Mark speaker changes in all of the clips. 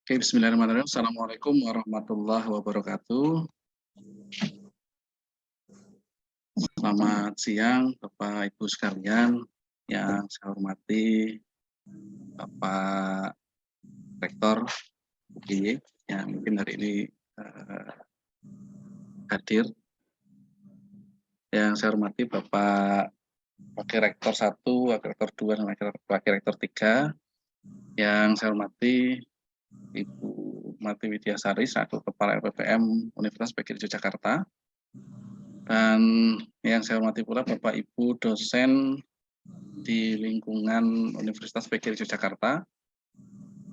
Speaker 1: Oke, bismillahirrahmanirrahim. Assalamualaikum warahmatullahi wabarakatuh. Selamat siang, Bapak Ibu sekalian yang saya hormati, Bapak Rektor UGY yang mungkin hari ini hadir. Yang saya hormati Bapak Wakil Rektor 1, Wakil Rektor 2, dan Wakil Rektor 3. Yang saya hormati Ibu Mati Widyasari selaku Kepala LPPM Universitas PGRI Yogyakarta. Dan yang saya hormati pula Bapak Ibu dosen di lingkungan Universitas PGRI Yogyakarta.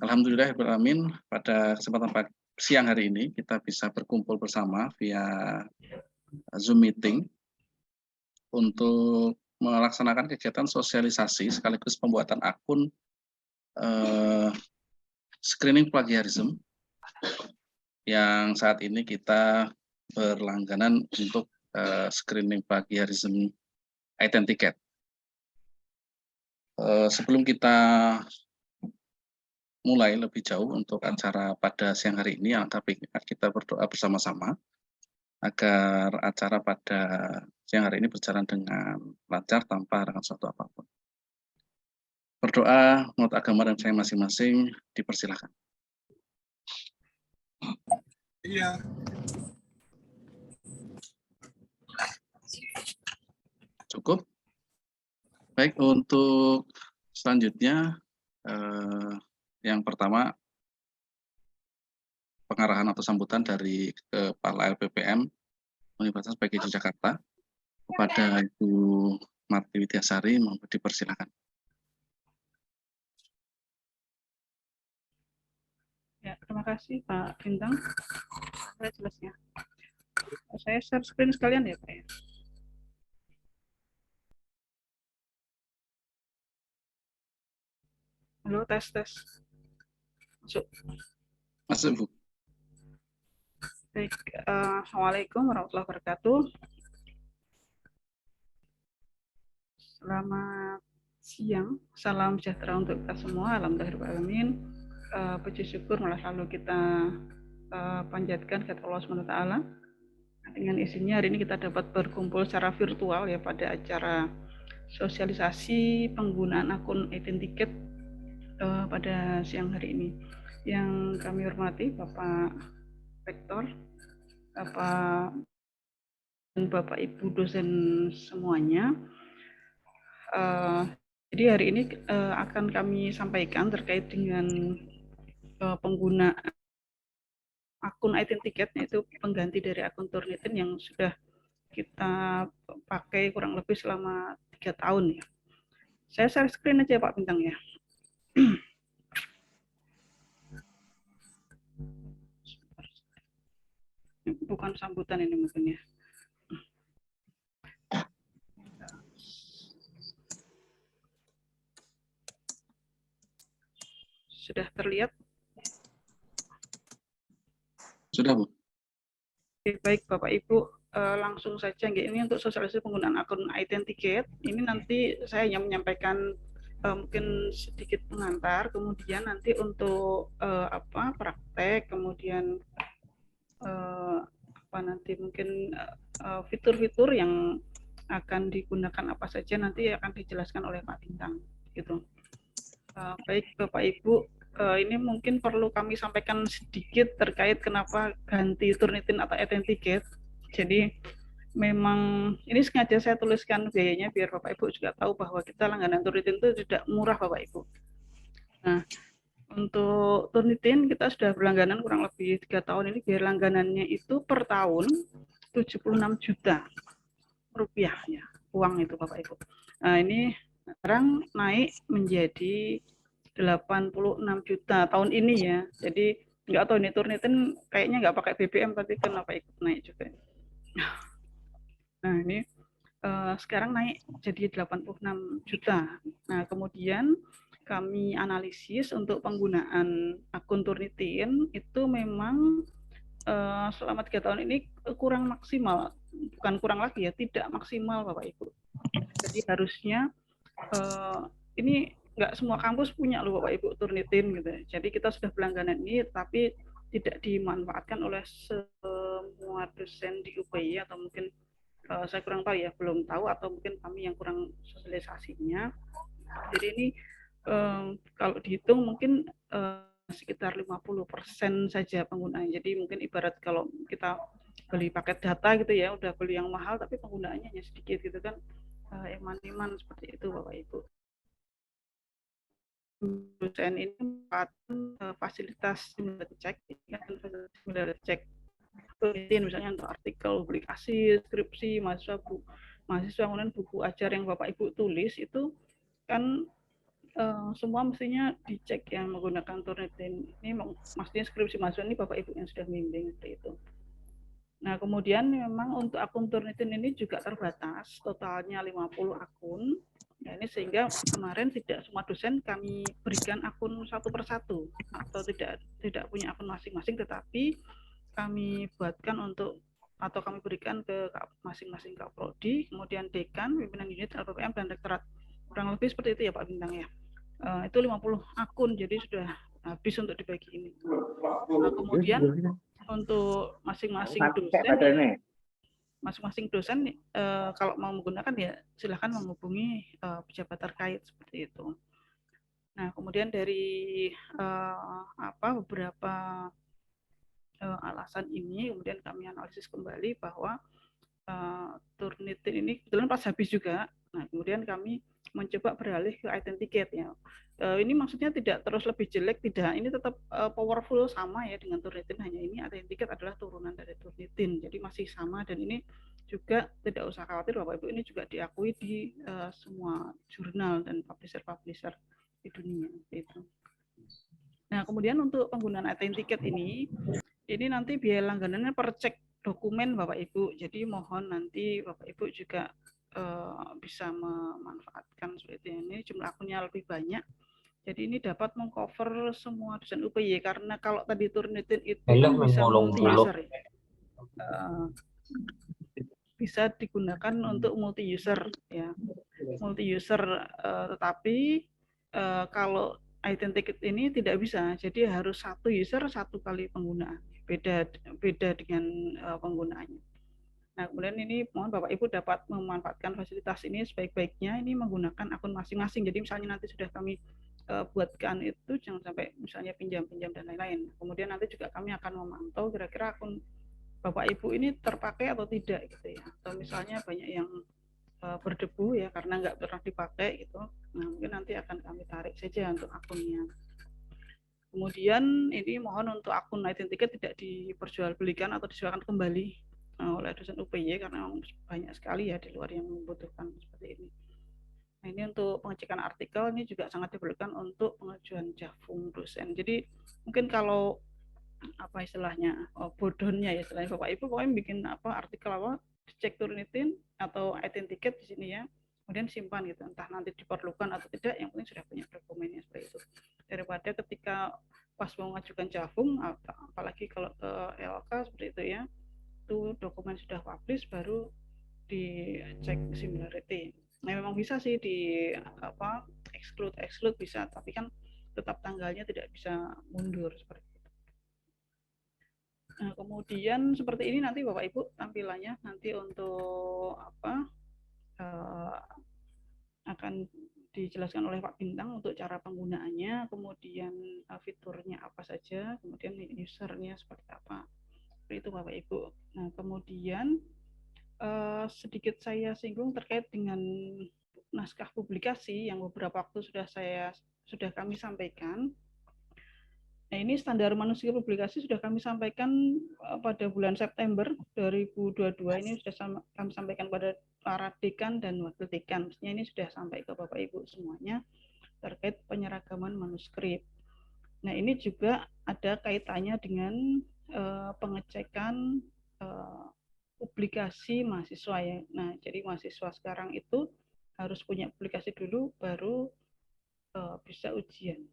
Speaker 1: Alhamdulillahirrahmanirrahim, pada kesempatan siang hari ini kita bisa berkumpul bersama via Zoom meeting untuk melaksanakan kegiatan sosialisasi sekaligus pembuatan akun screening plagiarism yang saat ini kita berlangganan untuk screening plagiarism Identicate. Sebelum kita mulai lebih jauh untuk acara pada siang hari ini, tapi kita berdoa bersama-sama agar acara pada siang hari ini berjalan dengan lancar tanpa halangan suatu apapun. Berdoa menurut agama dan saya masing-masing, dipersilakan.
Speaker 2: Iya.
Speaker 1: Cukup. Baik, untuk selanjutnya yang pertama pengarahan atau sambutan dari Kepala LPPM Universitas PGRI Jakarta kepada Ibu Marti Widyasari, mohon dipersilakan.
Speaker 3: Ya, terima kasih Pak Bintang. Saya jelasnya. Saya share screen sekalian ya Pak ya. Halo, tes. Masuk.
Speaker 1: Masuk, Bu.
Speaker 3: Baik, Assalamualaikum warahmatullahi wabarakatuh. Selamat siang, salam sejahtera untuk kita semua. Alhamdulillahirrahmanirrahim. Puji syukur malah selalu kita panjatkan kepada Allah SWT. Dengan izinnya hari ini kita dapat berkumpul secara virtual ya pada acara sosialisasi penggunaan akun Identicate pada siang hari ini. Yang kami hormati Bapak Rektor, Bapak Ibu dosen semuanya. Jadi hari ini akan kami sampaikan terkait dengan penggunaan akun Identicate, yaitu pengganti dari akun Turnitin yang sudah kita pakai kurang lebih selama 3 tahun ya. Saya share screen aja Pak Bintang ya. Bukan sambutan ini mungkin ya. Sudah terlihat?
Speaker 1: Sudah, Bu.
Speaker 3: Oke, baik Bapak Ibu, langsung saja. Ini untuk sosialisasi penggunaan akun Identicate. Ini nanti saya hanya menyampaikan mungkin sedikit pengantar, kemudian nanti untuk praktek, kemudian nanti mungkin fitur-fitur yang akan digunakan apa saja nanti akan dijelaskan oleh Pak Bintang. Gitu. Baik Bapak Ibu, ini mungkin perlu kami sampaikan sedikit terkait kenapa ganti Turnitin atau Identicate. Jadi memang ini sengaja saya tuliskan biayanya biar Bapak Ibu juga tahu bahwa kita langganan Turnitin itu tidak murah Bapak Ibu. Nah, untuk Turnitin kita sudah berlangganan kurang lebih 3 tahun ini, biar langganannya itu per tahun 76 juta rupiah ya, uang itu Bapak Ibu. Nah, ini sekarang naik menjadi 86 juta tahun ini ya. Jadi nggak tahu ini Turnitin kayaknya nggak pakai BBM, tapi kenapa ikut naik juga. Nah ini sekarang naik jadi 86 juta. Nah kemudian kami analisis untuk penggunaan akun Turnitin itu memang selama 3 tahun ini kurang maksimal. Bukan kurang lagi ya, tidak maksimal Bapak Ibu. Jadi harusnya ini nggak semua kampus punya loh Bapak Ibu Turnitin gitu. Jadi kita sudah berlangganan ini, tapi tidak dimanfaatkan oleh semua dosen di UPI, atau mungkin saya kurang tahu ya, belum tahu, atau mungkin kami yang kurang sosialisasinya. Jadi ini kalau dihitung mungkin sekitar 50% saja penggunaannya. Jadi mungkin ibarat kalau kita beli paket data gitu ya, udah beli yang mahal tapi penggunaannya hanya sedikit gitu kan, eman-eman seperti itu Bapak Ibu. Dosen ini merupakan fasilitas similarity check, similarity check misalnya untuk artikel, publikasi, skripsi, mahasiswa kemudian buku ajar yang Bapak Ibu tulis itu kan semua mestinya dicek yang menggunakan Turnitin. Ini maksudnya skripsi mahasiswa ini Bapak Ibu yang sudah membimbing seperti itu. Nah, kemudian memang untuk akun Turnitin ini juga terbatas, totalnya 50 akun. Nah, ini sehingga kemarin tidak semua dosen kami berikan akun satu persatu, atau tidak punya akun masing-masing, tetapi kami buatkan untuk, atau kami berikan ke masing-masing Kaprodi, kemudian dekan, pimpinan unit, LPPM, dan rektorat. Kurang lebih seperti itu ya Pak Bintang ya. Itu 50 akun, jadi sudah habis untuk dibagi ini. Nah, kemudian untuk masing-masing dosen kalau mau menggunakan ya silahkan menghubungi pejabat terkait seperti itu. Nah, kemudian dari beberapa alasan ini kemudian kami analisis kembali bahwa Turnitin ini kebetulan pas habis juga. Nah, kemudian kami mencoba beralih ke Identicate ya. Ini maksudnya tidak terus lebih jelek, tidak. Ini tetap powerful sama ya dengan Turnitin, hanya ini Identicate adalah turunan dari Turnitin. Jadi masih sama, dan ini juga tidak usah khawatir Bapak Ibu, ini juga diakui di semua jurnal dan publisher-publisher di dunia itu. Nah, kemudian untuk penggunaan Identicate ini nanti biaya langganannya per cek dokumen Bapak Ibu. Jadi mohon nanti Bapak Ibu juga bisa memanfaatkan seperti ini. Jumlah akunnya lebih banyak. Jadi ini dapat mengcover semua dosen UPY, karena kalau tadi Turnitin itu kan bisa multi user ya. Bisa digunakan untuk multi user ya. Multi user tetapi kalau Identicate ini tidak bisa. Jadi harus satu user satu kali penggunaan. Beda dengan penggunaannya. Nah, kemudian ini mohon Bapak Ibu dapat memanfaatkan fasilitas ini sebaik-baiknya, ini menggunakan akun masing-masing. Jadi misalnya nanti sudah kami buatkan itu, jangan sampai misalnya pinjam-pinjam dan lain-lain. Kemudian nanti juga kami akan memantau kira-kira akun Bapak Ibu ini terpakai atau tidak gitu ya. Atau misalnya banyak yang berdebu ya karena nggak pernah dipakai gitu. Nah, mungkin nanti akan kami tarik saja untuk akunnya. Kemudian ini mohon untuk akun Identicate tidak diperjualbelikan atau disewakan kembali oleh dosen UPY, karena banyak sekali ya di luar yang membutuhkan seperti ini. Nah, ini untuk pengecekan artikel ini juga sangat diperlukan untuk pengajuan jafung dosen. Jadi mungkin kalau apa istilahnya bodohnya ya istilahnya Bapak Ibu pokoknya bikin artikel dicek Turnitin atau Identicate di sini ya, kemudian simpan gitu, entah nanti diperlukan atau tidak, yang penting sudah punya dokumennya seperti itu, daripada ketika pas mau mengajukan jafung, apalagi kalau ke LK seperti itu ya, itu dokumen sudah publish baru dicek similarity. Nah, memang bisa sih di exclude bisa, tapi kan tetap tanggalnya tidak bisa mundur seperti itu. Nah, kemudian seperti ini nanti Bapak Ibu tampilannya nanti untuk akan dijelaskan oleh Pak Bintang untuk cara penggunaannya, kemudian fiturnya apa saja, kemudian usernya seperti apa. Seperti itu Bapak Ibu. Nah, kemudian sedikit saya singgung terkait dengan naskah publikasi yang beberapa waktu sudah kami sampaikan. Nah, ini standar manuskrip publikasi sudah kami sampaikan pada bulan September 2022. Ini sudah kami sampaikan pada para dekan dan wakil dekan. Mestinya ini sudah sampai ke Bapak Ibu semuanya terkait penyeragaman manuskrip. Nah, ini juga ada kaitannya dengan pengecekan publikasi mahasiswa ya. Nah, jadi mahasiswa sekarang itu harus punya publikasi dulu baru bisa ujian.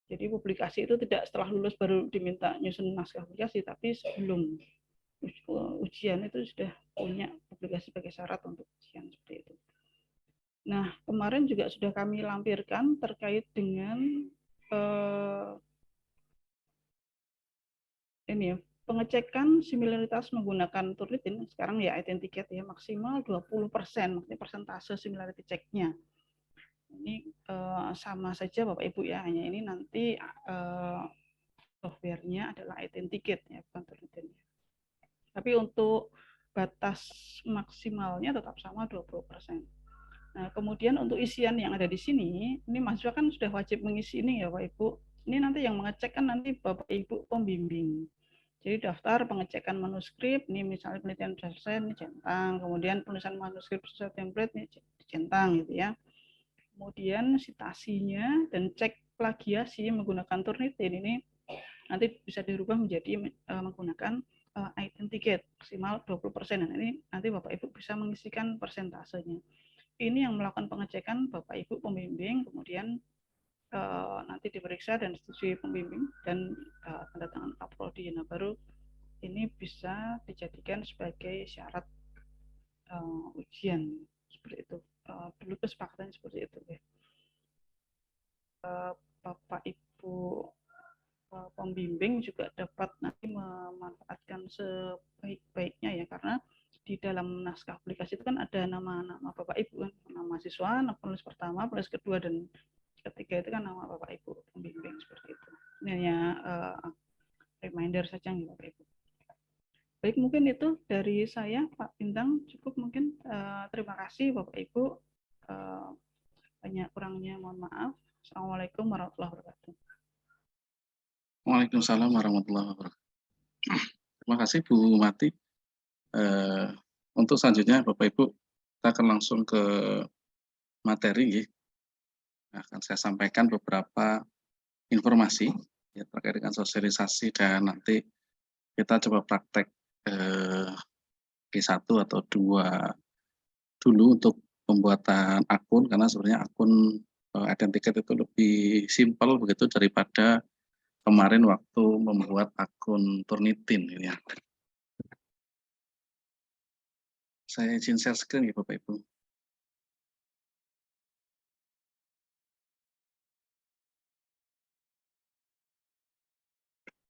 Speaker 3: Jadi publikasi itu tidak setelah lulus baru diminta nyusun naskah publikasi, tapi sebelum ujian itu sudah punya publikasi sebagai syarat untuk ujian seperti itu. Nah, kemarin juga sudah kami lampirkan terkait dengan ini ya, pengecekan similaritas menggunakan Turnitin. Sekarang ya Identicate ya, maksimal 20%, maksudnya persentase similarity check-nya. Ini sama saja Bapak Ibu ya, hanya ini nanti software-nya adalah Identicate ya, bukan Turnitin. Tapi untuk batas maksimalnya tetap sama 20%. Nah, kemudian untuk isian yang ada di sini, ini mahasiswa kan sudah wajib mengisi ini ya Pak Ibu. Ini nanti yang mengecek kan nanti Bapak Ibu pembimbing. Jadi daftar pengecekan manuskrip, ini misalnya penelitian dosen, ini centang. Kemudian penulisan manuskrip sesuai template, ini centang gitu ya. Kemudian citasinya dan cek plagiasi menggunakan Turnitin ini nanti bisa dirubah menjadi menggunakan Identicate maksimal 20%. Nah, ini nanti Bapak Ibu bisa mengisikan persentasenya. Ini yang melakukan pengecekan Bapak Ibu pembimbing, kemudian nanti diperiksa dan disetujui pembimbing dan tanda tangan Kaprodi. Nah, baru ini bisa dijadikan sebagai syarat ujian seperti itu. Dulu kesepakatan seperti itu ya. Bapak Ibu pembimbing juga dapat nanti memanfaatkan sebaik-baiknya ya, karena di dalam naskah aplikasi itu kan ada nama-nama Bapak Ibu kan, nama siswa, nama penulis pertama, penulis kedua, dan ketiga itu kan nama Bapak Ibu pembimbing seperti itu. Ini hanya reminder saja nih Bapak Ibu. Baik, mungkin itu dari saya Pak Bintang, cukup mungkin. Terima kasih Bapak Ibu. Banyak kurangnya mohon maaf. Assalamualaikum warahmatullahi wabarakatuh.
Speaker 1: Waalaikumsalam warahmatullahi wabarakatuh. Terima kasih Bu Mati. Untuk selanjutnya Bapak Ibu, kita akan langsung ke materi. Akan saya sampaikan beberapa informasi ya, terkait dengan sosialisasi, dan nanti kita coba praktek G1 atau 2 dulu untuk pembuatan akun, karena sebenarnya akun Identicate itu lebih simpel begitu daripada kemarin waktu membuat akun Turnitin gitu ya. Saya izin share screen ya Bapak Ibu.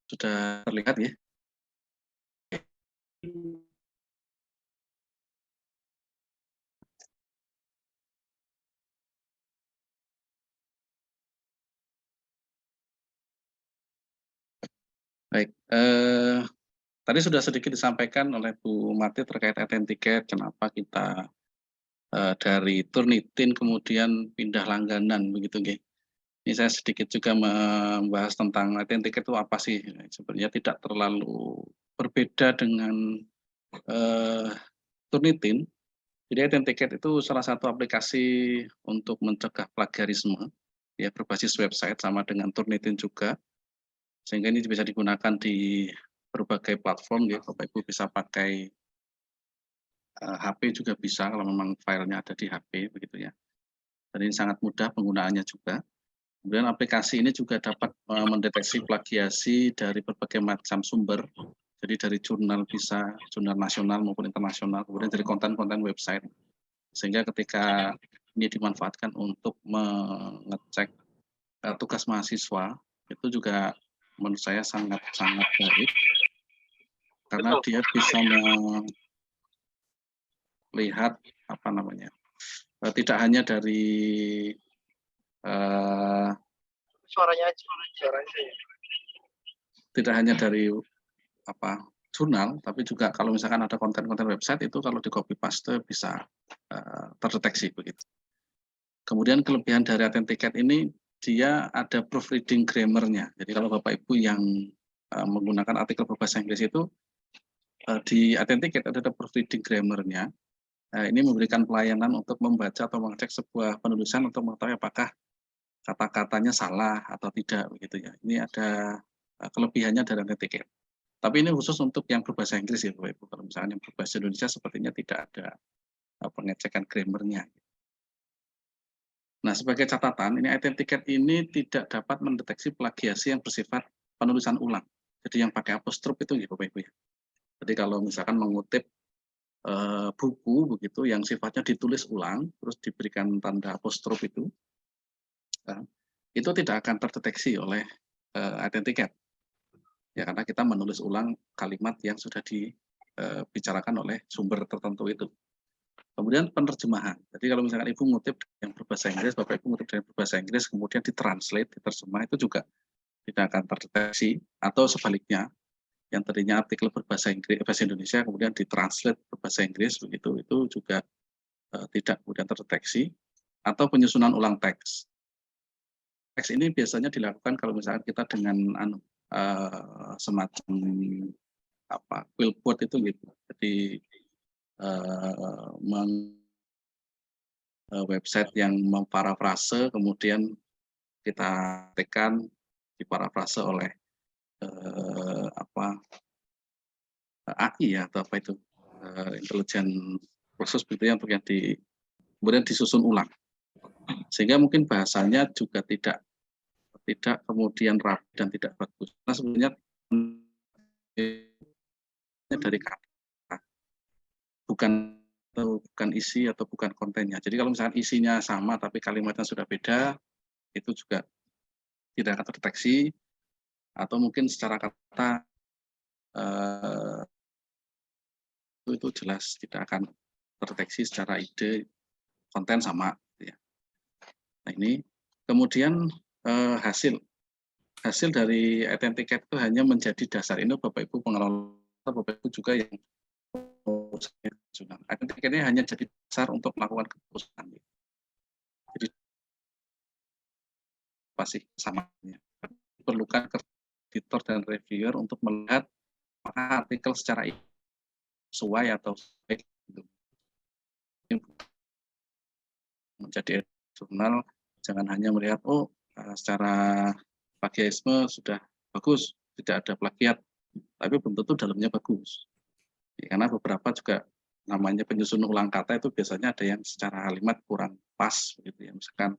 Speaker 1: Sudah terlihat ya? Baik, tadi sudah sedikit disampaikan oleh Bu Mati terkait Identicate, kenapa kita dari Turnitin kemudian pindah langganan begitu nggih. Ini saya sedikit juga membahas tentang Identicate itu apa sih. Sebenarnya tidak terlalu berbeda dengan Turnitin. Jadi Identicate itu salah satu aplikasi untuk mencegah plagiarisme, ya, berbasis website, sama dengan Turnitin juga. Sehingga ini bisa digunakan di berbagai platform ya, Bapak Ibu bisa pakai HP juga bisa kalau memang filenya ada di HP begitu ya. Dan ini sangat mudah penggunaannya juga. Kemudian aplikasi ini juga dapat mendeteksi plagiasi dari berbagai macam sumber. Jadi dari jurnal bisa, jurnal nasional maupun internasional, kemudian dari konten-konten website. Sehingga ketika ini dimanfaatkan untuk mengecek tugas mahasiswa, itu juga menurut saya sangat-sangat baik. Karena dia bisa melihat apa namanya, tidak hanya dari tidak hanya dari jurnal, tapi juga kalau misalkan ada konten-konten website itu kalau di copy paste bisa terdeteksi begitu. Kemudian kelebihan dari Identicate ini, dia ada proofreading grammar-nya. Jadi kalau Bapak Ibu yang menggunakan artikel berbahasa Inggris itu, di Identicate ada proofreading grammar-nya. Ini memberikan pelayanan untuk membaca atau mengecek sebuah penulisan untuk mengetahui apakah kata-katanya salah atau tidak begitu ya. Ini ada kelebihannya dari Identicate. Tapi ini khusus untuk yang berbahasa Inggris ya Bapak Ibu. Kalau misalnya yang berbahasa Indonesia sepertinya tidak ada pengecekan grammar-nya. Nah, sebagai catatan, ini Identicate ini tidak dapat mendeteksi plagiasi yang bersifat penulisan ulang. Jadi yang pakai apostrof itu ya Bapak Ibu ya. Jadi kalau misalkan mengutip buku begitu yang sifatnya ditulis ulang, terus diberikan tanda apostrof itu tidak akan terdeteksi oleh identiket. Ya, karena kita menulis ulang kalimat yang sudah dibicarakan oleh sumber tertentu itu. Kemudian penerjemahan. Jadi kalau misalkan Ibu ngutip yang berbahasa Inggris, Bapak Ibu ngutip dari berbahasa Inggris, kemudian ditranslate, diterjemah, itu juga tidak akan terdeteksi. Atau sebaliknya, yang tadinya artikel berbahasa Inggris, bahasa Indonesia, kemudian ditranslate berbahasa Inggris, begitu, itu juga tidak kemudian terdeteksi. Atau penyusunan ulang teks. Teks ini biasanya dilakukan kalau misalkan kita dengan semacam quillboard itu gitu. Jadi website yang memparafrase, kemudian kita tekan diparafrase oleh AI ya, atau apa itu intelijen khusus begitu ya, untuk yang kemudian disusun ulang, sehingga mungkin bahasanya juga tidak kemudian rapi dan tidak bagus. Nah, sebenarnya dari kata, bukan isi atau bukan kontennya. Jadi kalau misalkan isinya sama tapi kalimatnya sudah beda, itu juga tidak akan terdeteksi, atau mungkin secara kata itu jelas tidak akan terdeteksi secara ide, konten sama. Ya. Nah ini kemudian hasil dari identiket itu hanya menjadi dasar. Ini Bapak Ibu pengelola, Bapak Ibu juga yang identiketnya hanya jadi dasar untuk melakukan keputusan. Jadi pasti samanya. Perlukan editor dan reviewer untuk melihat apakah artikel secara sesuai atau baik. Menjadi jurnal, jangan hanya melihat secara plagiarisme sudah bagus, tidak ada plagiat, tapi belum tentu dalamnya bagus. Ya, karena beberapa juga namanya penyusun ulang kata itu biasanya ada yang secara kalimat kurang pas, begitu ya. Misalkan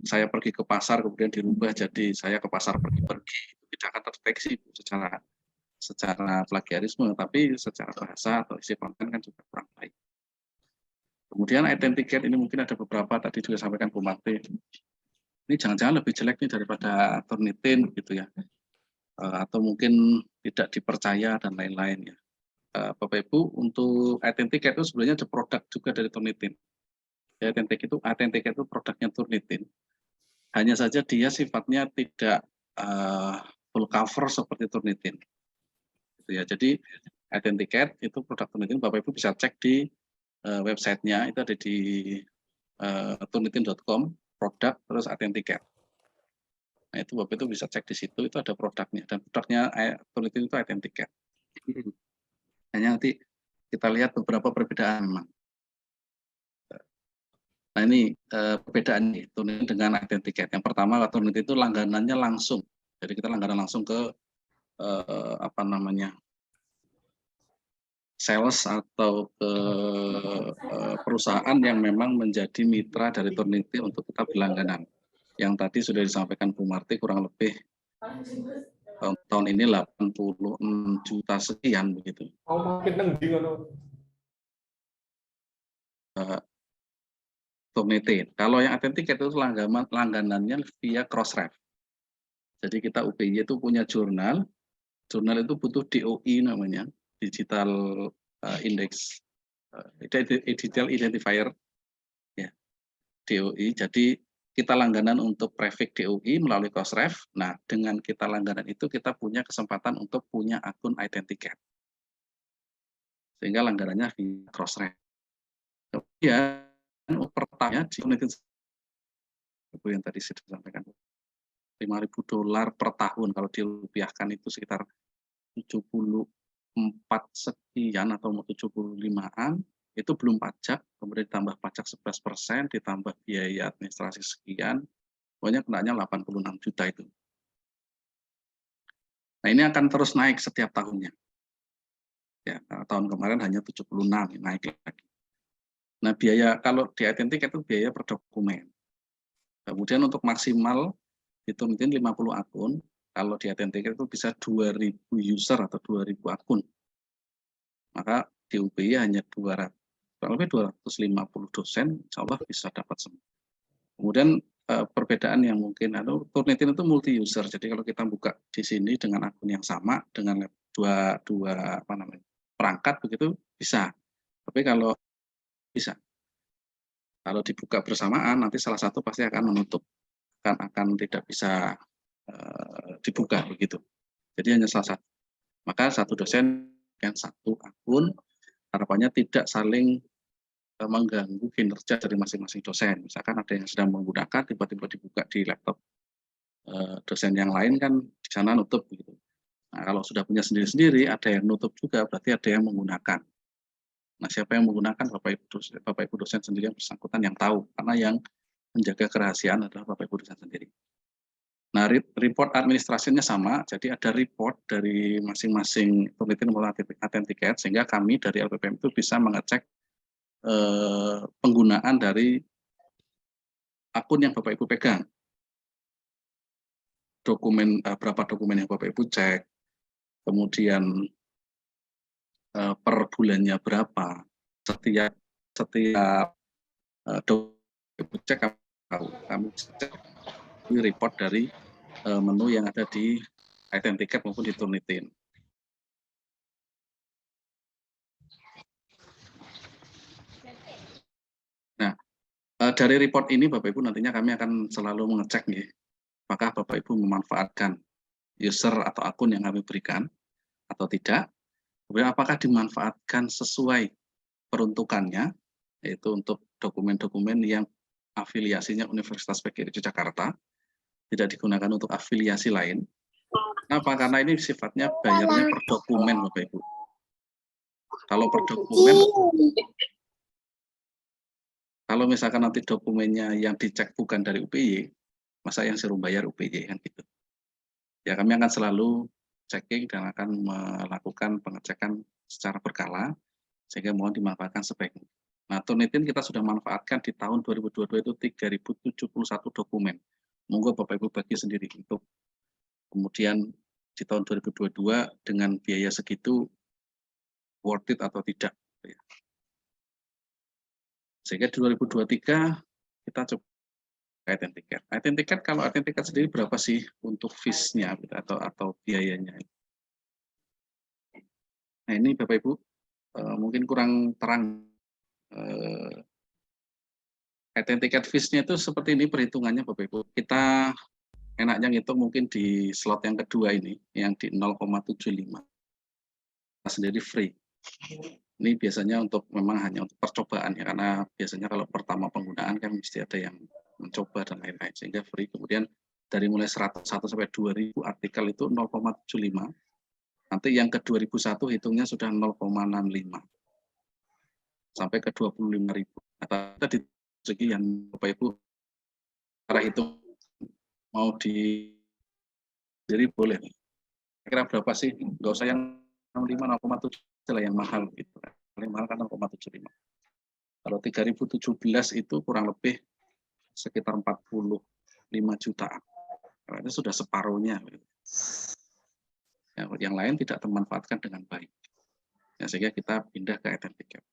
Speaker 1: saya pergi ke pasar kemudian dirubah jadi saya ke pasar pergi-pergi, tidak akan terdeteksi secara plagiarisme, tapi secara bahasa atau isi konten kan juga kurang baik. Kemudian identiket ini mungkin ada beberapa, tadi juga sampaikan Bu Marti. Ini jangan-jangan lebih jelek nih daripada Turnitin gitu ya. Atau mungkin tidak dipercaya dan lain-lain ya. Bapak Ibu, untuk identiket itu sebenarnya ada produk juga dari Turnitin. Identiket itu produknya Turnitin. Hanya saja dia sifatnya tidak full cover seperti Turnitin. Gitu ya. Jadi identiket itu produk Turnitin, Bapak Ibu bisa cek di websitenya, itu ada di turnitin.com, produk terus identiket. Nah itu Bapak itu bisa cek di situ, itu ada produknya, dan produknya Turnitin itu identiket. Hanya nanti kita lihat beberapa perbedaan memang. Nah ini perbedaan Turnitin dengan identiket. Yang pertama, Turnitin itu langganannya langsung, jadi kita langganan langsung ke sales atau ke perusahaan yang memang menjadi mitra dari Turnitin untuk kita berlangganan. Yang tadi sudah disampaikan Bu Marti, kurang lebih tahun ini 86 juta sekian begitu. Turnitin. Kalau yang identiket itu langganannya via Crossref. Jadi kita UPY itu punya jurnal itu butuh DOI namanya, Digital Index, Digital Identifier, ya, DOI. Jadi kita langganan untuk prefix DOI melalui Crossref. Nah, dengan kita langganan itu kita punya kesempatan untuk punya akun identiket. Sehingga langganannya di Crossref. Kemudian pertama di Turnitin yang tadi sudah disampaikan, $5.000 per tahun, kalau dirupiahkan itu sekitar 74 sekian atau 75-an, itu belum pajak, kemudian ditambah pajak 11%, ditambah biaya administrasi sekian, pokoknya kenanya 86 juta itu. Nah ini akan terus naik setiap tahunnya. Ya, tahun kemarin hanya 76, naik lagi. Nah biaya kalau di identik itu biaya per dokumen. Kemudian untuk maksimal itu mungkin 50 akun, kalau di identik itu bisa 2.000 user atau 2.000 akun. Maka di UPY hanya 200, kurang lebih 250 dosen, insya Allah bisa dapat semua. Kemudian perbedaan yang mungkin, Turnitin itu multi user. Jadi kalau kita buka di sini dengan akun yang sama, dengan dua perangkat begitu bisa. Tapi kalau bisa, kalau dibuka bersamaan nanti salah satu pasti akan menutup, akan tidak bisa dibuka begitu. Jadi hanya salah satu. Maka satu dosen yang satu akun, harapannya tidak saling mengganggu kinerja dari masing-masing dosen. Misalkan ada yang sedang menggunakan, tiba-tiba dibuka di laptop dosen yang lain, kan di sana nutup begitu. Nah, kalau sudah punya sendiri-sendiri, ada yang nutup juga, berarti ada yang menggunakan. Nah, siapa yang menggunakan? Bapak Ibu dosen sendiri yang bersangkutan yang tahu, karena yang menjaga kerahasiaan adalah Bapak Ibu dosen sendiri. Nah, report administrasinya sama, jadi ada report dari masing-masing Turnitin maupun Authenticated, sehingga kami dari LPPM itu bisa mengecek penggunaan dari akun yang Bapak Ibu pegang. Berapa dokumen yang Bapak Ibu cek, kemudian per bulannya berapa, setiap dokumen cek kami cek report dari menu yang ada di Authenticated maupun di Turnitin. Nah, dari report ini Bapak Ibu nantinya kami akan selalu mengecek nih, apakah Bapak Ibu memanfaatkan user atau akun yang kami berikan atau tidak. Kemudian apakah dimanfaatkan sesuai peruntukannya, yaitu untuk dokumen-dokumen yang afiliasinya Universitas PGRI Jakarta, tidak digunakan untuk afiliasi lain. Kenapa? Karena ini sifatnya bayarnya per dokumen, Bapak Ibu. Kalau per dokumen, kalau misalkan nanti dokumennya yang dicek bukan dari UPY, masa yang suruh bayar UPY kan gitu. Ya, kami akan selalu checking dan akan melakukan pengecekan secara berkala, sehingga mohon dimanfaatkan sebaiknya. Nah, Turnitin kita sudah manfaatkan di tahun 2022 itu 3.071 dokumen. Monggo Bapak Ibu bagi sendiri untuk kemudian di tahun 2022 dengan biaya segitu worth it atau tidak. Sehingga di 2023 kita coba Authenticated. Authenticated, kalau Authenticated sendiri berapa sih untuk fees-nya atau biayanya? Nah, ini Bapak Ibu mungkin kurang terang. Authenticated fees-nya itu seperti ini perhitungannya Bapak Ibu. Kita enaknya ngitung mungkin di slot yang kedua ini, yang di 0,75. Sendiri free. Ini biasanya memang hanya untuk percobaan ya, karena biasanya kalau pertama penggunaan kan mesti ada yang mencoba dan lain-lain, sehingga free. Kemudian dari mulai 101 sampai 2000 artikel itu 0,75. Nanti yang ke 2001 hitungnya sudah 0,65 sampai ke 25.000. Nah, kita di segi yang Bapak Ibu cara hitung mau diri boleh. Kira berapa sih? Nggak usah yang 0,5, 0,7 lah yang mahal gitu. Paling mahal kan 0,75. Kalau 3017 itu kurang lebih sekitar 45 jutaan. Karena itu sudah separuhnya. Ya, yang lain tidak termanfaatkan dengan baik. Ya, sehingga kita pindah ke Authenticated.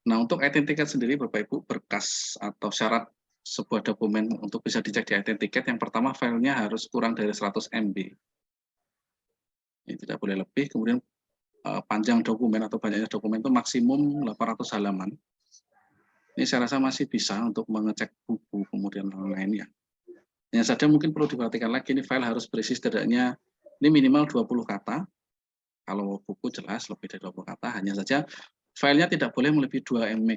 Speaker 1: Nah, untuk Authenticated sendiri Bapak Ibu, berkas atau syarat sebuah dokumen untuk bisa dicek di Authenticated, yang pertama filenya harus kurang dari 100 MB. Ini tidak boleh lebih. Kemudian panjang dokumen atau banyaknya dokumen itu maksimum 800 halaman. Ini saya rasa masih bisa untuk mengecek buku, kemudian lain-lainnya. Hanya saja mungkin perlu diperhatikan lagi, ini file harus berisi setidaknya, ini minimal 20 kata. Kalau buku jelas lebih dari 20 kata, hanya saja filenya tidak boleh melebihi 2 MB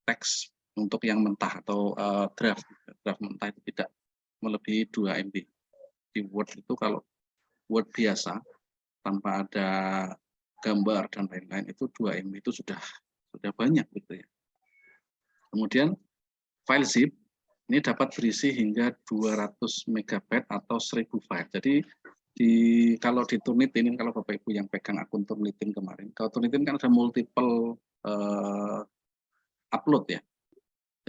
Speaker 1: teks untuk yang mentah atau draft mentah itu tidak melebihi 2 MB. Di Word itu kalau Word biasa tanpa ada gambar dan lain-lain itu 2 MB itu sudah banyak gitu ya. Kemudian file zip ini dapat berisi hingga 200 MB atau 1000 file. Jadi kalau di Turnitin, kalau Bapak Ibu yang pegang akun Turnitin kemarin, kalau Turnitin kan ada multiple upload ya.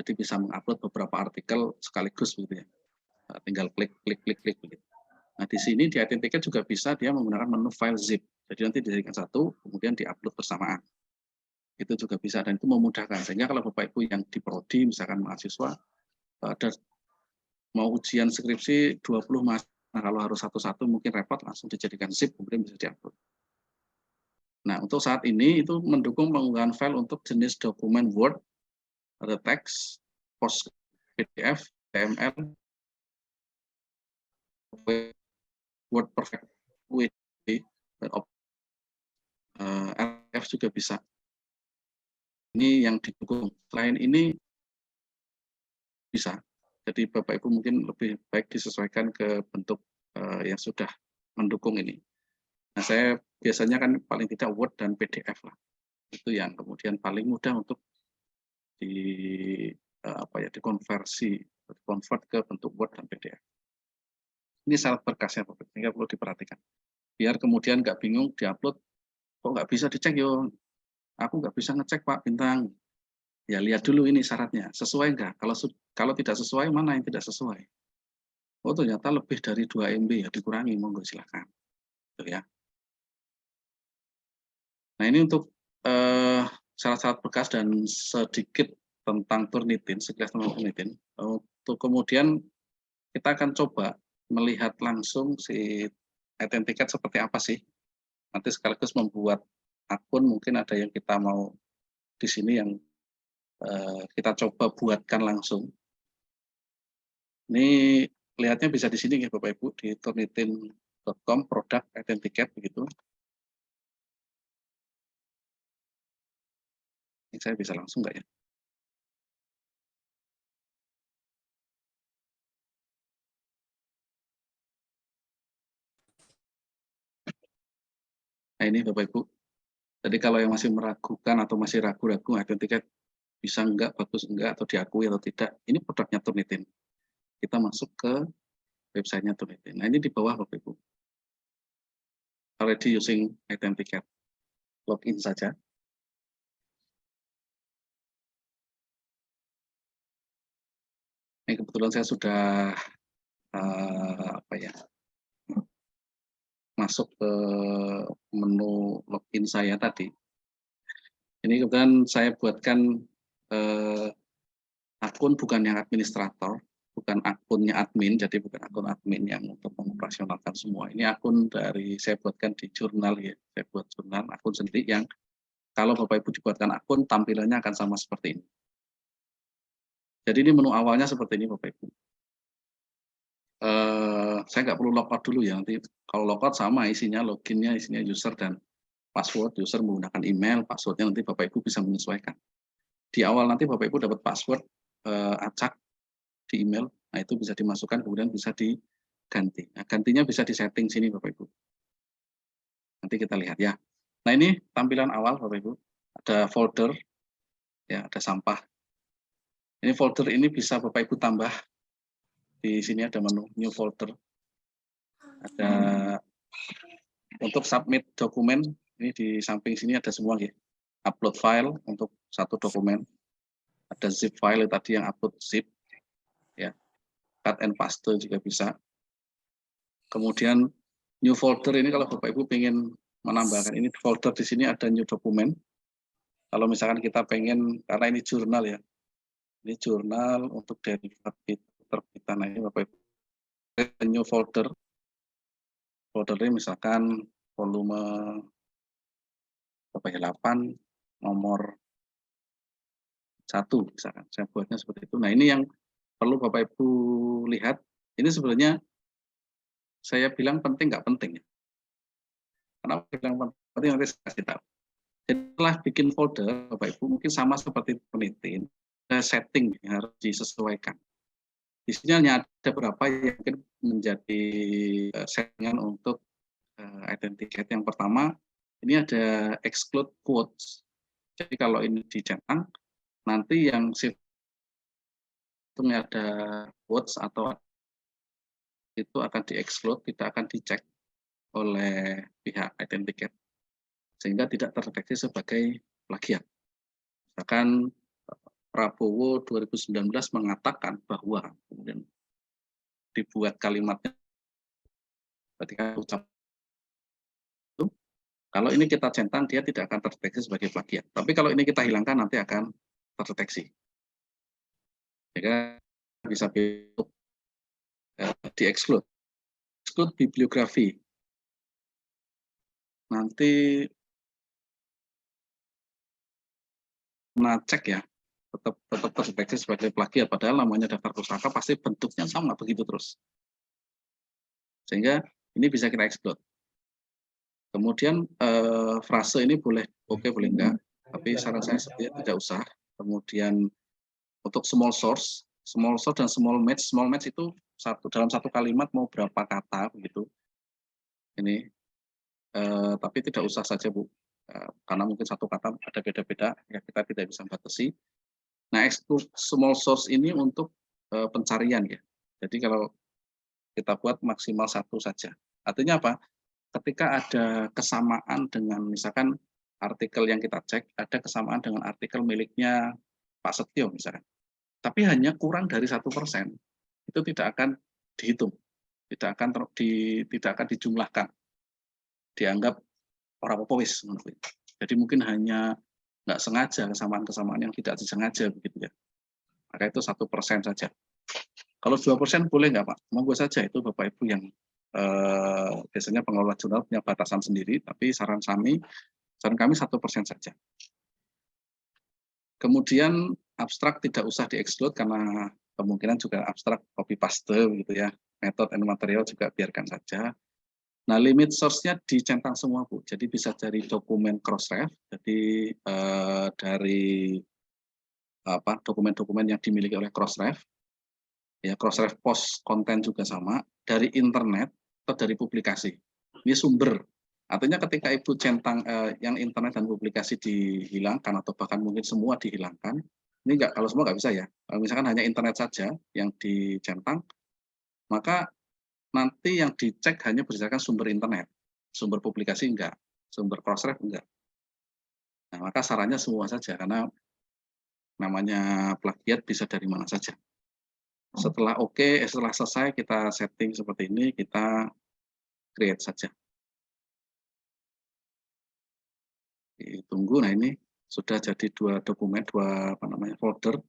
Speaker 1: Jadi bisa mengupload beberapa artikel sekaligus gitu ya. Tinggal klik begitu. Nah, di sini di Identicate juga bisa dia menggunakan menu file zip. Jadi nanti dijadikan satu, kemudian diupload bersamaan. Itu juga bisa, dan itu memudahkan. Sehingga kalau Bapak Ibu yang di prodi, misalkan mahasiswa, ada mau ujian skripsi 20 mas, nah kalau harus satu-satu mungkin repot, langsung dijadikan zip, kemudian bisa diupload. Nah, untuk saat ini itu mendukung pengunggahan file untuk jenis dokumen Word, ada teks, post PDF, HTML, Word Perfect, WD, RF juga bisa. Ini yang didukung. Selain ini bisa. Jadi Bapak Ibu mungkin lebih baik disesuaikan ke bentuk yang sudah mendukung ini. Nah, saya biasanya kan paling tidak Word dan PDF lah. Itu yang kemudian paling mudah untuk dikonversi, convert ke bentuk Word dan PDF. Ini syarat berkasnya Bapak Ibu, sehingga perlu diperhatikan. Biar kemudian nggak bingung diupload, kok nggak bisa dicek yo. Aku nggak bisa ngecek Pak Bintang. Ya lihat dulu ini syaratnya, sesuai nggak? Kalau tidak sesuai, mana yang tidak sesuai? Oh ternyata lebih dari 2 MB ya, dikurangi, monggo silahkan. Gitu ya. Nah ini untuk syarat-syarat berkas dan sedikit tentang Turnitin, sekilas tentang Turnitin. Untuk kemudian kita akan coba melihat langsung si Identicate seperti apa sih. Nanti sekaligus membuat akun, mungkin ada yang kita mau di sini yang kita coba buatkan langsung. Ini lihatnya bisa di sini ya Bapak Ibu, di turnitin.com produk Identicate begitu. Ini saya bisa langsung nggak ya? Nah ini Bapak Ibu. Jadi kalau yang masih meragukan atau masih ragu-ragu Identicate bisa enggak, bagus enggak, atau diakui atau tidak, ini produknya Turnitin. Kita masuk ke websitenya Turnitin. Nah ini di bawah Bapak Ibu. Already using Identicate. Login saja. Ini kebetulan saya sudah masuk ke menu login saya tadi. Ini kebetulan saya buatkan akun bukan yang administrator, bukan akunnya admin, jadi bukan akun admin yang untuk mengoperasionalkan semua. Ini akun dari saya buatkan di jurnal ya, saya buat jurnal akun sendiri yang kalau Bapak Ibu dibuatkan akun tampilannya akan sama seperti ini. Jadi ini menu awalnya seperti ini Bapak Ibu. Saya nggak perlu logout dulu ya, nanti kalau logout sama isinya loginnya, isinya user dan password, user menggunakan email, passwordnya nanti Bapak Ibu bisa menyesuaikan. Di awal nanti Bapak Ibu dapat password acak di email, nah itu bisa dimasukkan kemudian bisa diganti. Nah, gantinya bisa di setting sini Bapak Ibu. Nanti kita lihat ya. Nah ini tampilan awal Bapak Ibu, ada folder, ya ada sampah. Ini folder ini bisa Bapak Ibu tambah. Di sini ada menu new folder. Ada untuk submit dokumen, ini di samping sini ada semua ya. Upload file untuk satu dokumen. Ada zip file tadi yang upload zip. Ya. Cut and paste juga bisa. Kemudian new folder ini kalau Bapak Ibu pengen menambahkan ini folder di sini ada new dokumen. Kalau misalkan kita pengen, karena ini jurnal ya. Ini jurnal untuk derivat terbitan. Nah ini Bapak Ibu. New folder. Foldernya misalkan volume 8 nomor 1 misalkan. Saya buatnya seperti itu. Nah, ini yang perlu Bapak Ibu lihat. Ini sebenarnya saya bilang penting nggak penting ya. Kenapa bilang penting nanti saya kasih tahu. Setelah bikin folder Bapak Ibu mungkin sama seperti penelitian, ada setting yang harus disesuaikan. Di sini hanya ada beberapa yang mungkin menjadi settingan untuk Identicate. Yang pertama, ini ada exclude quotes. Jadi kalau ini dicentang, nanti yang situngnya ada quotes atau itu akan di-exclude, tidak akan dicek oleh pihak Identicate. Sehingga tidak terdeteksi sebagai plagiat. Misalkan Prabowo 2019 mengatakan bahwa, kemudian dibuat kalimatnya ketika ucap itu, kalau ini kita centang dia tidak akan terdeteksi sebagai plagiat. Tapi kalau ini kita hilangkan nanti akan terdeteksi. Sehingga bisa di-exclude. Exclude bibliografi. Nanti cek ya, tetap terdeteksi sebagai plagiat, padahal namanya daftar pustaka pasti bentuknya sama begitu terus. Sehingga ini bisa kita exclude. Kemudian frase ini boleh oke, boleh enggak, tapi saran saya sepertinya tidak usah. Kemudian untuk small source dan small match itu dalam satu kalimat mau berapa kata begitu. Ini tapi tidak usah saja Bu, karena mungkin satu kata ada beda-beda ya, kita tidak bisa batasi. Nah, exclude small source ini untuk pencarian ya. Jadi kalau kita buat maksimal satu saja. Artinya apa? Ketika ada kesamaan dengan misalkan artikel yang kita cek, ada kesamaan dengan artikel miliknya Pak Setio misalkan, tapi hanya kurang dari 1%, itu tidak akan dihitung, tidak akan dijumlahkan, dianggap orang popowis. Jadi mungkin hanya nggak sengaja kesamaan-kesamaan yang tidak disengaja begitu ya. Maka itu 1% saja. Kalau 2% boleh nggak Pak? Monggo saja, itu Bapak Ibu yang biasanya pengelola jurnal punya batasan sendiri, tapi saran kami 1% saja. Kemudian abstrak tidak usah di-exclude karena kemungkinan juga abstrak copy paste gitu ya. Metode and material juga biarkan saja. Nah, limit source-nya dicentang semua Bu. Jadi bisa dari dokumen crossref, jadi dari dokumen-dokumen yang dimiliki oleh crossref. Ya, crossref post konten juga sama, dari internet atau dari publikasi. Ini sumber. Artinya ketika Ibu centang yang internet dan publikasi dihilangkan atau bahkan mungkin semua dihilangkan, ini enggak, kalau semua nggak bisa ya. Kalau misalkan hanya internet saja yang dicentang, maka nanti yang dicek hanya berdasarkan sumber internet. Sumber publikasi enggak, sumber crossref enggak. Nah, maka sarannya semua saja karena namanya plagiat bisa dari mana saja. Setelah setelah selesai kita setting seperti ini, kita create saja. Tunggu, nah ini sudah jadi dua folder.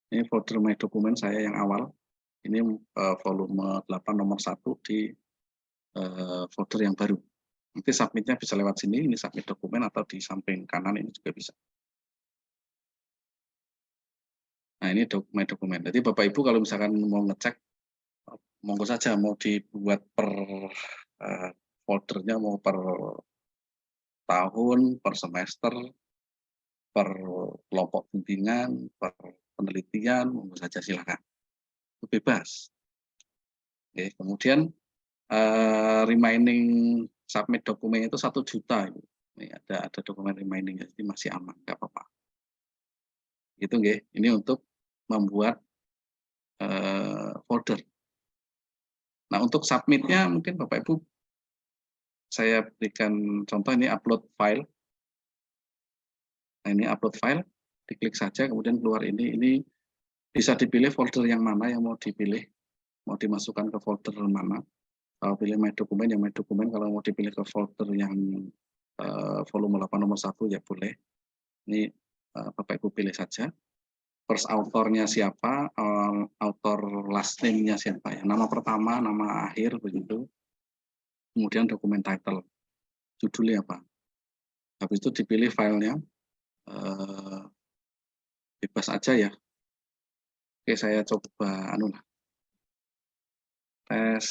Speaker 1: Ini folder my dokumen saya yang awal. Ini volume 8 nomor 1 di folder yang baru. Nanti submitnya bisa lewat sini, ini submit dokumen, atau di samping kanan ini juga bisa. Nah, ini dokumen. Jadi Bapak Ibu kalau misalkan mau ngecek, monggo saja, mau dibuat per foldernya mau per tahun, per semester, per kelompok bimbingan, per penelitian, monggo saja silakan. Itu bebas. Oke, kemudian remaining submit dokumen itu 1 juta. Ini ada dokumen remaining, jadi masih aman, nggak apa-apa. Itu nggih, ini untuk membuat folder. Nah, untuk submitnya mungkin Bapak Ibu saya berikan contoh, ini upload file. Nah, ini upload file, diklik saja kemudian keluar ini bisa dipilih folder yang mana yang mau dipilih, mau dimasukkan ke folder mana. Kalau pilih my dokumen, yang my dokumen. Kalau mau dipilih ke folder yang volume 8 nomor 1 ya boleh. Ini Bapak Ibu pilih saja. First author-nya siapa, author last name-nya siapa ya. Nama pertama, nama akhir begitu. Kemudian dokumen title, judulnya apa. Habis itu dipilih filenya, bebas aja ya. Oke, saya coba tes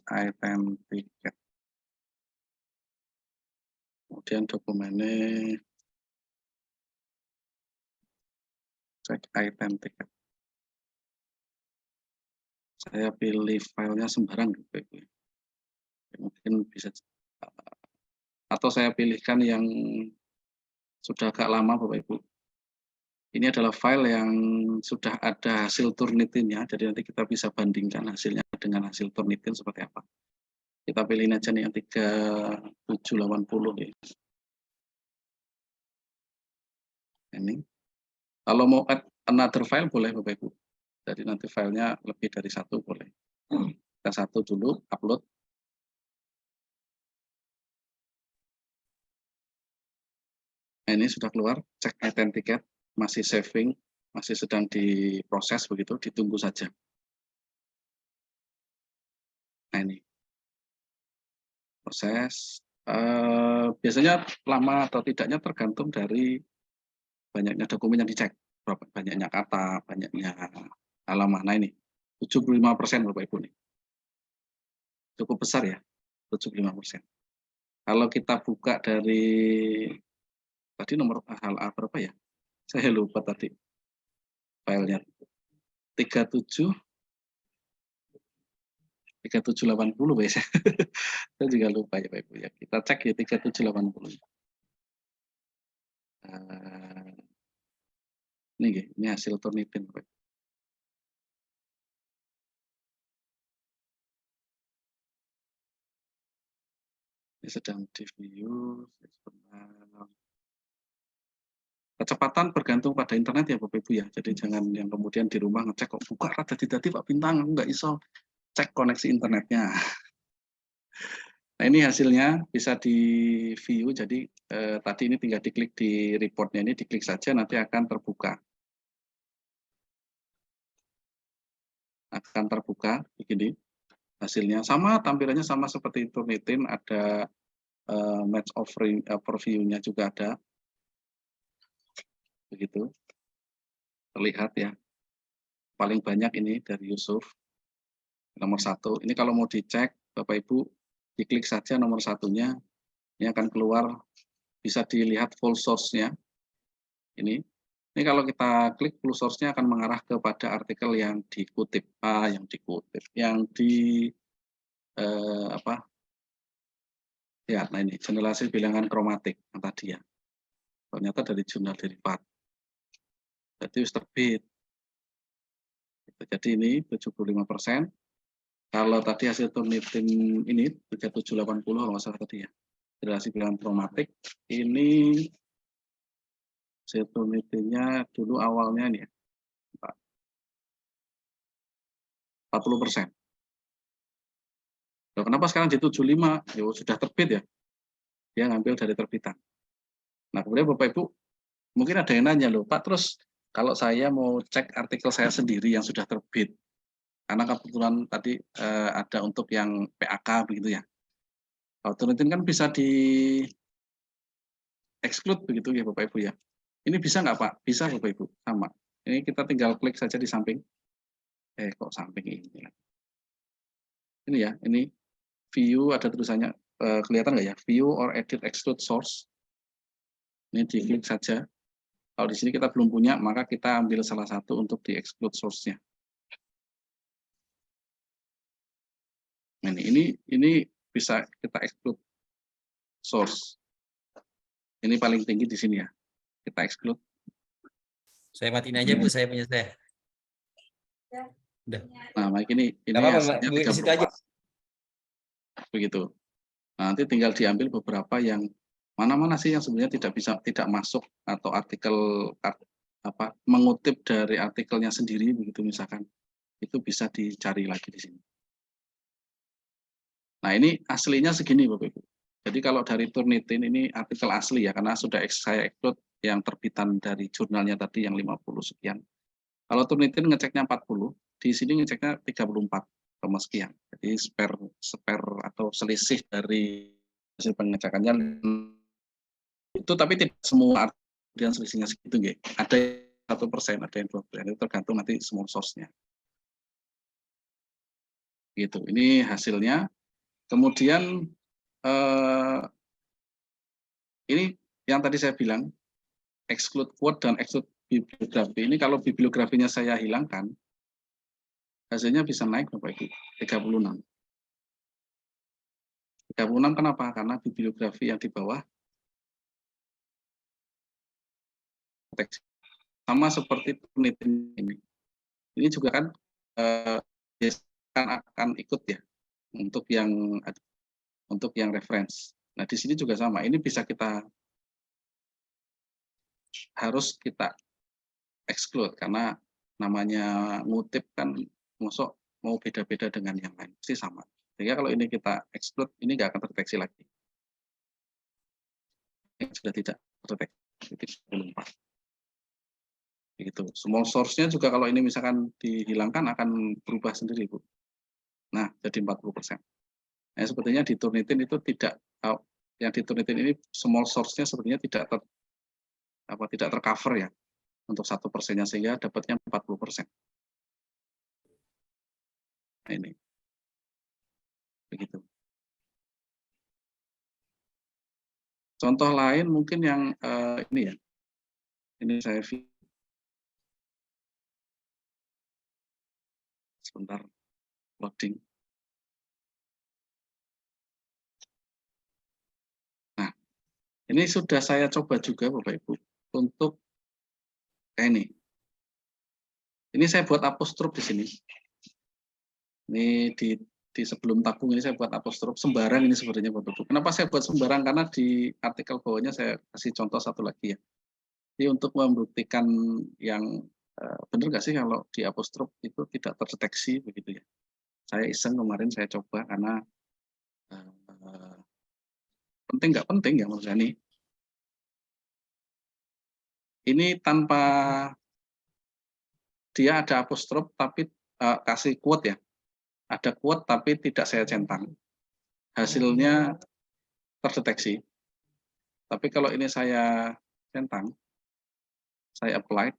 Speaker 1: item tiket. Kemudian dokumennya cek item tiket. Saya pilih filenya sembarang gitu. Mungkin bisa, atau saya pilihkan yang sudah agak lama Bapak Ibu. Ini adalah file yang sudah ada hasil Turnitin-nya, jadi nanti kita bisa bandingkan hasilnya dengan hasil Turnitin seperti apa. Kita pilih aja nih yang 3780 ya. Ini. Kalau mau add another file boleh Bapak Ibu. Jadi nanti filenya lebih dari 1 boleh. Kita 1 dulu, upload. Nah, ini sudah keluar, cek authenticate, masih saving, masih sedang diproses begitu, ditunggu saja. Nah, ini proses. Biasanya lama atau tidaknya tergantung dari banyaknya dokumen yang dicek, berapa banyaknya kata, banyaknya halaman. Nah, ini 75% Bapak Ibu nih. Cukup besar ya, 75%. Kalau kita buka dari tadi nomor berapa ya? Saya lupa tadi filenya. 3780 biasanya. Saya juga lupa ya Pak Ibu ya. Kita cek ya 3780. Ini hasil Turnitin Pak. Ini sedang di-view. Kecepatan bergantung pada internet ya Bapak Ibu ya. Jadi jangan yang kemudian di rumah ngecek kok buka tadi Pak Bintang, aku nggak iso cek koneksi internetnya. Nah ini hasilnya bisa di-view. Jadi tadi ini tinggal diklik di reportnya ini, diklik saja nanti akan terbuka. Akan terbuka begini hasilnya, sama tampilannya sama seperti Turnitin, ada match overview-nya juga ada begitu, terlihat ya paling banyak ini dari Yusuf nomor 1. Ini kalau mau dicek Bapak Ibu diklik saja nomor 1-nya, ini akan keluar, bisa dilihat full source-nya ini kalau kita klik full source-nya akan mengarah kepada artikel yang dikutip, yang di ya, nah ini generasi bilangan kromatik yang tadi ya. Ternyata dari jurnal derivat. Jadi harus terbit. Jadi ini 75%. Kalau tadi hasil Turnitin ini 3780 kalau nggak salah tadi ya. Generasi bilangan kromatik ini hasil Turnitinnya dulu awalnya ini ya. 40%. Nah, kenapa sekarang di 75? Ya sudah terbit ya. Dia ngambil dari terbitan. Nah, kemudian Bapak Ibu mungkin ada yang nanya loh, Pak, terus kalau saya mau cek artikel saya sendiri yang sudah terbit, karena kebetulan tadi ada untuk yang PAK begitu ya. Kalau Turnitin kan bisa di exclude begitu ya Bapak Ibu ya. Ini bisa nggak Pak? Bisa Bapak Ibu, sama. Ini kita tinggal klik saja di samping. Kok samping ini? Ini ya, ini view ada tulisannya, kelihatan nggak ya? View or edit exclude source. Ini diklik saja. Kalau di sini kita belum punya, maka kita ambil salah satu untuk di exclude source-nya. Ini bisa kita exclude source. Ini paling tinggi di sini ya. Kita exclude.
Speaker 2: Saya matiin aja Bu, saya punya saya.
Speaker 1: Udah. Nah, ini
Speaker 2: hasilnya 34.
Speaker 1: Begitu. Nah, nanti tinggal diambil beberapa yang mana sih yang sebenarnya tidak masuk atau artikel mengutip dari artikelnya sendiri begitu misalkan. Itu bisa dicari lagi di sini. Nah, ini aslinya segini Bapak Ibu. Jadi kalau dari Turnitin ini artikel asli ya, karena sudah saya exclude yang terbitan dari jurnalnya tadi yang 50 sekian. Kalau Turnitin ngeceknya 40, di sini ngeceknya 34 sekian. Jadi spare atau selisih dari hasil pengecekannya itu, tapi tidak semua artikel selisihnya segitu nggih. Ada 1%, ada yang 2%, itu tergantung nanti semua source-nya. Gitu. Ini hasilnya. Kemudian ini yang tadi saya bilang exclude quote dan exclude bibliografi. Ini kalau bibliografinya saya hilangkan, hasilnya bisa naik Bapak Ibu, 36. 36 kenapa? Karena bibliografi yang di bawah sama seperti Turnitin ini. Ini juga kan akan ikut ya untuk yang reference. Nah, di sini juga sama. Ini harus kita exclude karena namanya ngutip kan masuk mau beda-beda dengan yang lain, pasti sama. Sehingga kalau ini kita exclude, ini nggak akan terdeteksi lagi. Ini sudah tidak terdeteksi. 34. Begitu. Small source-nya juga kalau ini misalkan dihilangkan akan berubah sendiri, Bu. Nah, jadi 40%. Nah, sepertinya di Turnitin itu tidak, yang di Turnitin ini small source-nya sepertinya tidak tercover ya untuk 1%-nya, sehingga dapatnya 40%. Nah, ini. Begitu. Contoh lain mungkin yang ini ya. Ini saya sebentar loading. Nah, ini sudah saya coba juga Bapak Ibu untuk ini. Ini saya buat apostrof di sini. Ini di sebelum tabung ini saya buat apostrof sembarang ini sebenarnya Bapak Ibu. Kenapa saya buat sembarang? Karena di artikel bawahnya saya kasih contoh satu lagi ya. Jadi untuk membuktikan yang benar nggak sih kalau di apostrof itu tidak terdeteksi begitu ya. Saya iseng kemarin saya coba karena penting nggak penting ya menurut saya ini. Ini tanpa dia ada apostrof tapi kasih quote ya. Ada quote tapi tidak saya centang. Hasilnya terdeteksi. Tapi kalau ini saya centang, saya apply,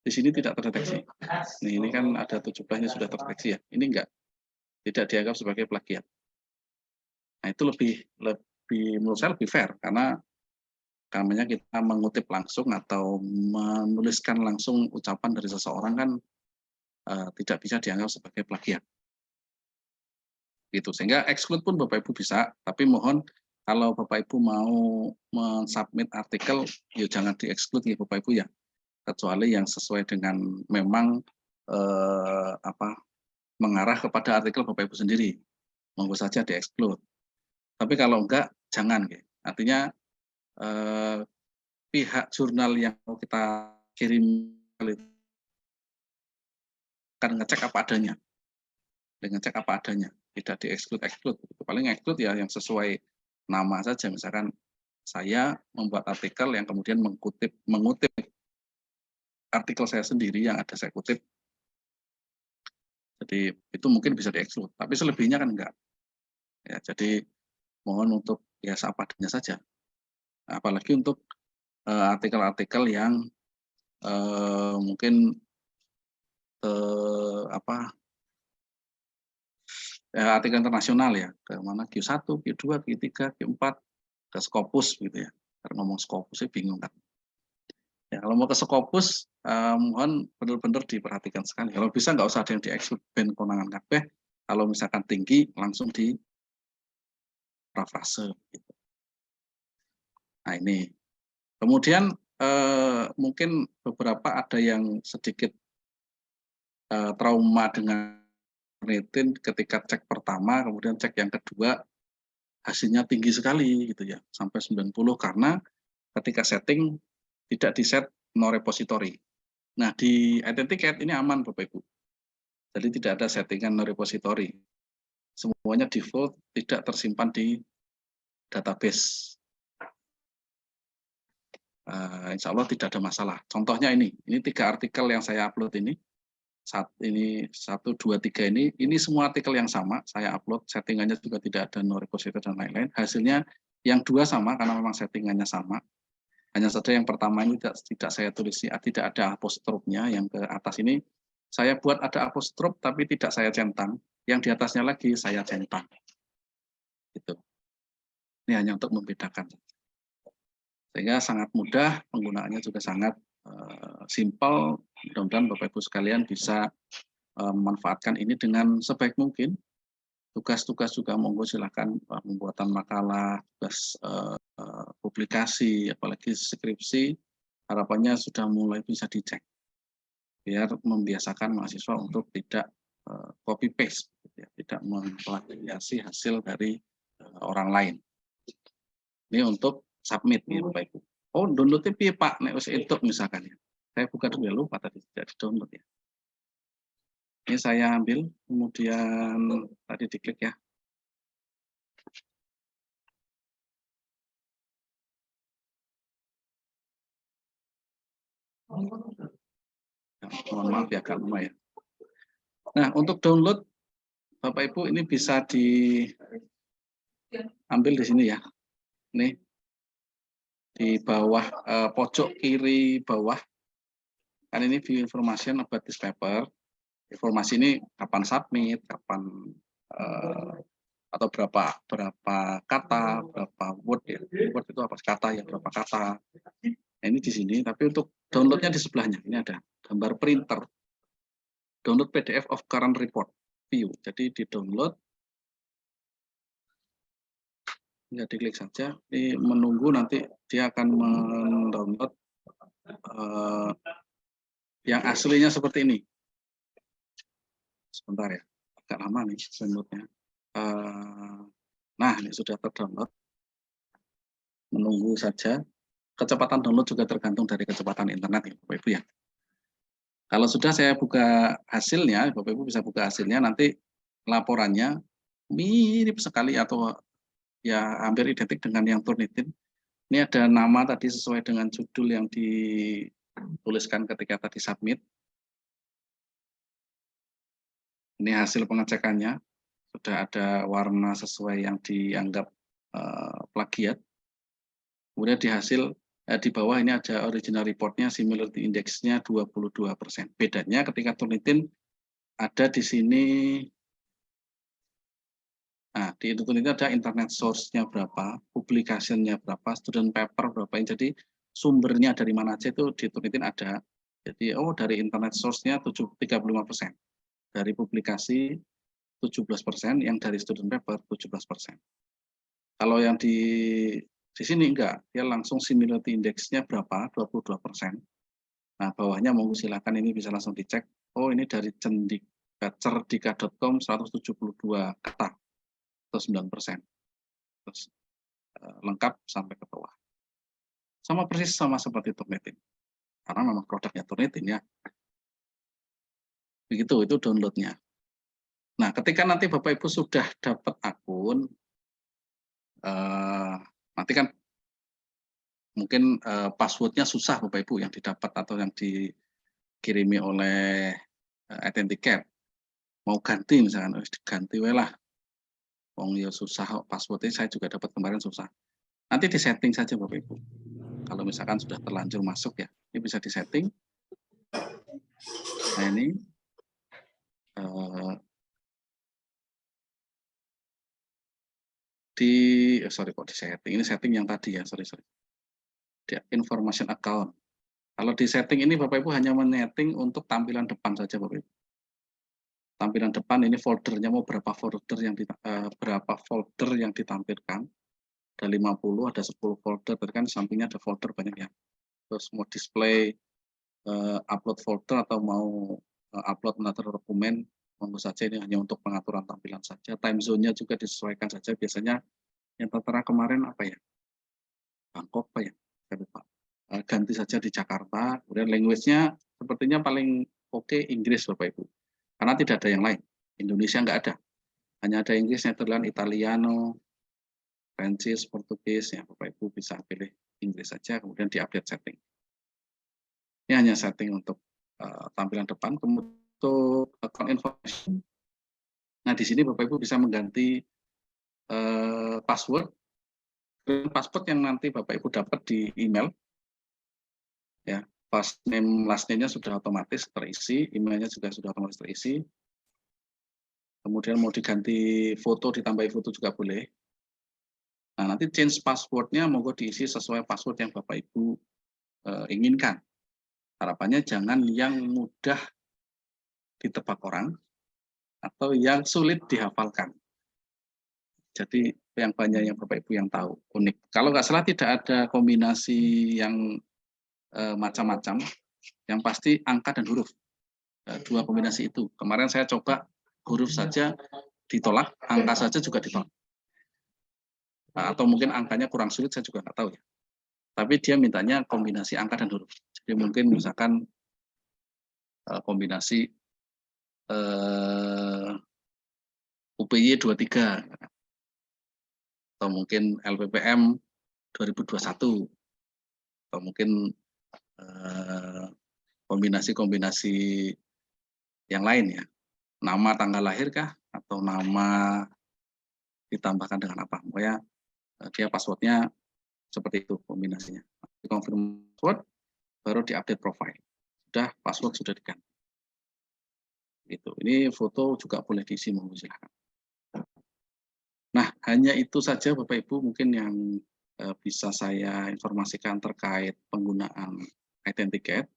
Speaker 1: di sini tidak terdeteksi. Nih, ini kan ada 17-nya sudah terdeteksi ya. Ini enggak, tidak dianggap sebagai plagiat. Nah, itu lebih menurut saya lebih fair karena namanya kita mengutip langsung atau menuliskan langsung ucapan dari seseorang kan tidak bisa dianggap sebagai plagiat. Gitu. Sehingga exclude pun Bapak Ibu bisa, tapi mohon kalau Bapak Ibu mau mensubmit artikel, ya jangan di-exclude ya Bapak Ibu ya. Kecuali yang sesuai dengan memang mengarah kepada artikel Bapak Ibu sendiri. Monggo saja di-exclude. Tapi kalau enggak, jangan. Ya. Artinya pihak jurnal yang mau kita kirim akan ngecek apa adanya. Ngecek apa adanya. Tidak di-exclude. Paling exclude ya yang sesuai nama saja. Misalkan saya membuat artikel yang kemudian mengutip artikel saya sendiri yang ada saya kutip. Jadi itu mungkin bisa di-exclude. Tapi selebihnya kan enggak. Ya, jadi mohon untuk ya apa adanya saja. Apalagi untuk artikel-artikel yang mungkin artikel internasional ya, ke mana Q1, Q2, Q3, Q4, ke Scopus gitu ya. Karena ngomong Scopus saya bingung kan. Ya, kalau mau ke Scopus, mohon benar-benar diperhatikan sekali. Kalau bisa nggak usah ada yang di-exclude ben konangan kabeh. Kalau misalkan tinggi langsung di parafrase. Gitu. Nah ini. Kemudian mungkin beberapa ada yang sedikit trauma dengan Turnitin ketika cek pertama, kemudian cek yang kedua, hasilnya tinggi sekali gitu ya, sampai 90 karena ketika setting tidak di-set no repository. Nah, di Identicate ini aman Bapak Ibu. Jadi tidak ada settingan no repository. Semuanya default tidak tersimpan di database. Insya Allah tidak ada masalah. Contohnya ini 3 artikel yang saya upload ini. Ini 1, 2, 3 ini semua artikel yang sama saya upload, settingannya juga tidak ada no repository dan lain-lain. Hasilnya yang 2 sama karena memang settingannya sama. Hanya saja yang pertama ini tidak saya tulis, tidak ada apostrofnya. Yang ke atas ini saya buat ada apostrof tapi tidak saya centang. Yang di atasnya lagi saya centang. Gitu. Ini hanya untuk membedakan. Sehingga sangat mudah, penggunaannya juga sangat simple. Mudah-mudahan Bapak Ibu sekalian bisa memanfaatkan ini dengan sebaik mungkin. Tugas-tugas juga monggo silakan pembuatan makalah, tugas publikasi, apalagi skripsi, harapannya sudah mulai bisa dicek. Biar membiasakan mahasiswa untuk tidak copy paste, ya, tidak memplagiasi hasil dari orang lain. Ini untuk submit nih Bapak Ibu. Oh, downloadnya piye Pak? Nek wis entuk misalkan ya. Saya buka dulu ya, lupa tadi tidak di-download ya. Ini saya ambil, kemudian tadi diklik ya. Ya, mohon maaf ya agak lama ya. Nah, untuk download Bapak Ibu ini bisa diambil di sini ya. Ini di bawah pojok kiri bawah. Kan ini view information about this paper. Informasi ini kapan submit, kapan atau berapa kata, berapa word ya. Word itu apa? Kata ya, berapa kata. Nah, ini di sini, tapi untuk downloadnya di sebelahnya. Ini ada gambar printer. Download PDF of current report view. Jadi di download, ya diklik saja. Ini menunggu nanti dia akan mendownload yang aslinya seperti ini. Sebentar ya, agak lama nih downloadnya. Nah, ini sudah terdownload. Menunggu saja. Kecepatan download juga tergantung dari kecepatan internet ya, Bapak Ibu ya. Kalau sudah saya buka hasilnya, Bapak Ibu bisa buka hasilnya, nanti laporannya mirip sekali atau ya hampir identik dengan yang Turnitin. Ini ada nama tadi sesuai dengan judul yang dituliskan ketika tadi submit. Ini hasil pengecekannya, sudah ada warna sesuai yang dianggap plagiat. Kemudian di hasil di bawah ini ada original reportnya, similarity index-nya 22%. Bedanya ketika Turnitin ada di sini, nah di Turnitin ada internet source-nya berapa, publication-nya berapa, student paper berapa. Jadi sumbernya dari mana aja itu di Turnitin ada. Jadi dari internet source-nya 35%, dari publikasi 17%, yang dari student paper 17%. Kalau yang di sini enggak, dia langsung similarity index-nya berapa, 22%. Nah, bawahnya mau silakan ini bisa langsung dicek. Oh, ini dari cerdika.com 172 kata atau 9%. Terus lengkap sampai ke bawah. Sama persis sama seperti Turnitin. Karena memang produknya Turnitin ya. Begitu, itu downloadnya. Nah, ketika nanti Bapak Ibu sudah dapat akun, nanti kan mungkin passwordnya susah Bapak Ibu yang didapat atau yang dikirimi oleh Authenticate. Mau ganti misalkan, ganti lah. Wong ya susah passwordnya, saya juga dapat kemarin susah. Nanti disetting saja Bapak Ibu. Kalau misalkan sudah terlanjur masuk ya, ini bisa disetting. Nah ini sorry kok disetting. Ini setting yang tadi ya, sorry. Dia information account. Kalau di setting ini Bapak Ibu hanya men-setting untuk tampilan depan saja Bapak Ibu. Tampilan depan ini foldernya mau berapa folder yang ditampilkan. Ada 50, ada 10 folder, berarti kan sampingnya ada folder banyak ya. Terus mau display upload folder atau mau upload another dokumen, monggo saja, ini hanya untuk pengaturan tampilan saja. Time zone-nya juga disesuaikan saja. Biasanya yang tertera kemarin apa ya? Bangkok apa ya? Saya lupa. Ganti saja di Jakarta. Kemudian language-nya sepertinya paling oke Inggris Bapak Ibu. Karena tidak ada yang lain. Indonesia nggak ada. Hanya ada Inggris, Netherlands, Italiano, Prancis, Portugis. Ya Bapak Ibu bisa pilih Inggris saja. Kemudian di-update setting. Ini hanya setting untuk tampilan depan. Kemudian untuk account information. Nah, di sini Bapak Ibu bisa mengganti password. Password yang nanti Bapak Ibu dapat di email. Ya, first name, last name-nya sudah otomatis terisi, emailnya juga sudah otomatis terisi. Kemudian mau diganti foto, ditambahi foto juga boleh. Nah, nanti change password-nya monggo diisi sesuai password yang Bapak Ibu inginkan. Harapannya jangan yang mudah ditebak orang atau yang sulit dihafalkan. Jadi yang banyak yang Bapak Ibu yang tahu, unik. Kalau nggak salah tidak ada kombinasi yang macam-macam, yang pasti angka dan huruf. Dua kombinasi itu. Kemarin saya coba huruf saja ditolak, angka saja juga ditolak. Atau mungkin angkanya kurang sulit, saya juga nggak tahu ya. Tapi dia mintanya kombinasi angka dan huruf. Jadi mungkin misalkan kombinasi UPY 23 atau mungkin LPPM 2021 atau mungkin kombinasi-kombinasi yang lain ya. Nama tanggal lahir kah? Atau nama ditambahkan dengan apa? Pokoknya dia passwordnya seperti itu kombinasinya. Dikonfirmasi password, baru diupdate profile. Sudah password sudah diganti. Gitu. Ini foto juga boleh diisi, mau silakan. Nah, hanya itu saja Bapak Ibu mungkin yang bisa saya informasikan terkait penggunaan Identicate.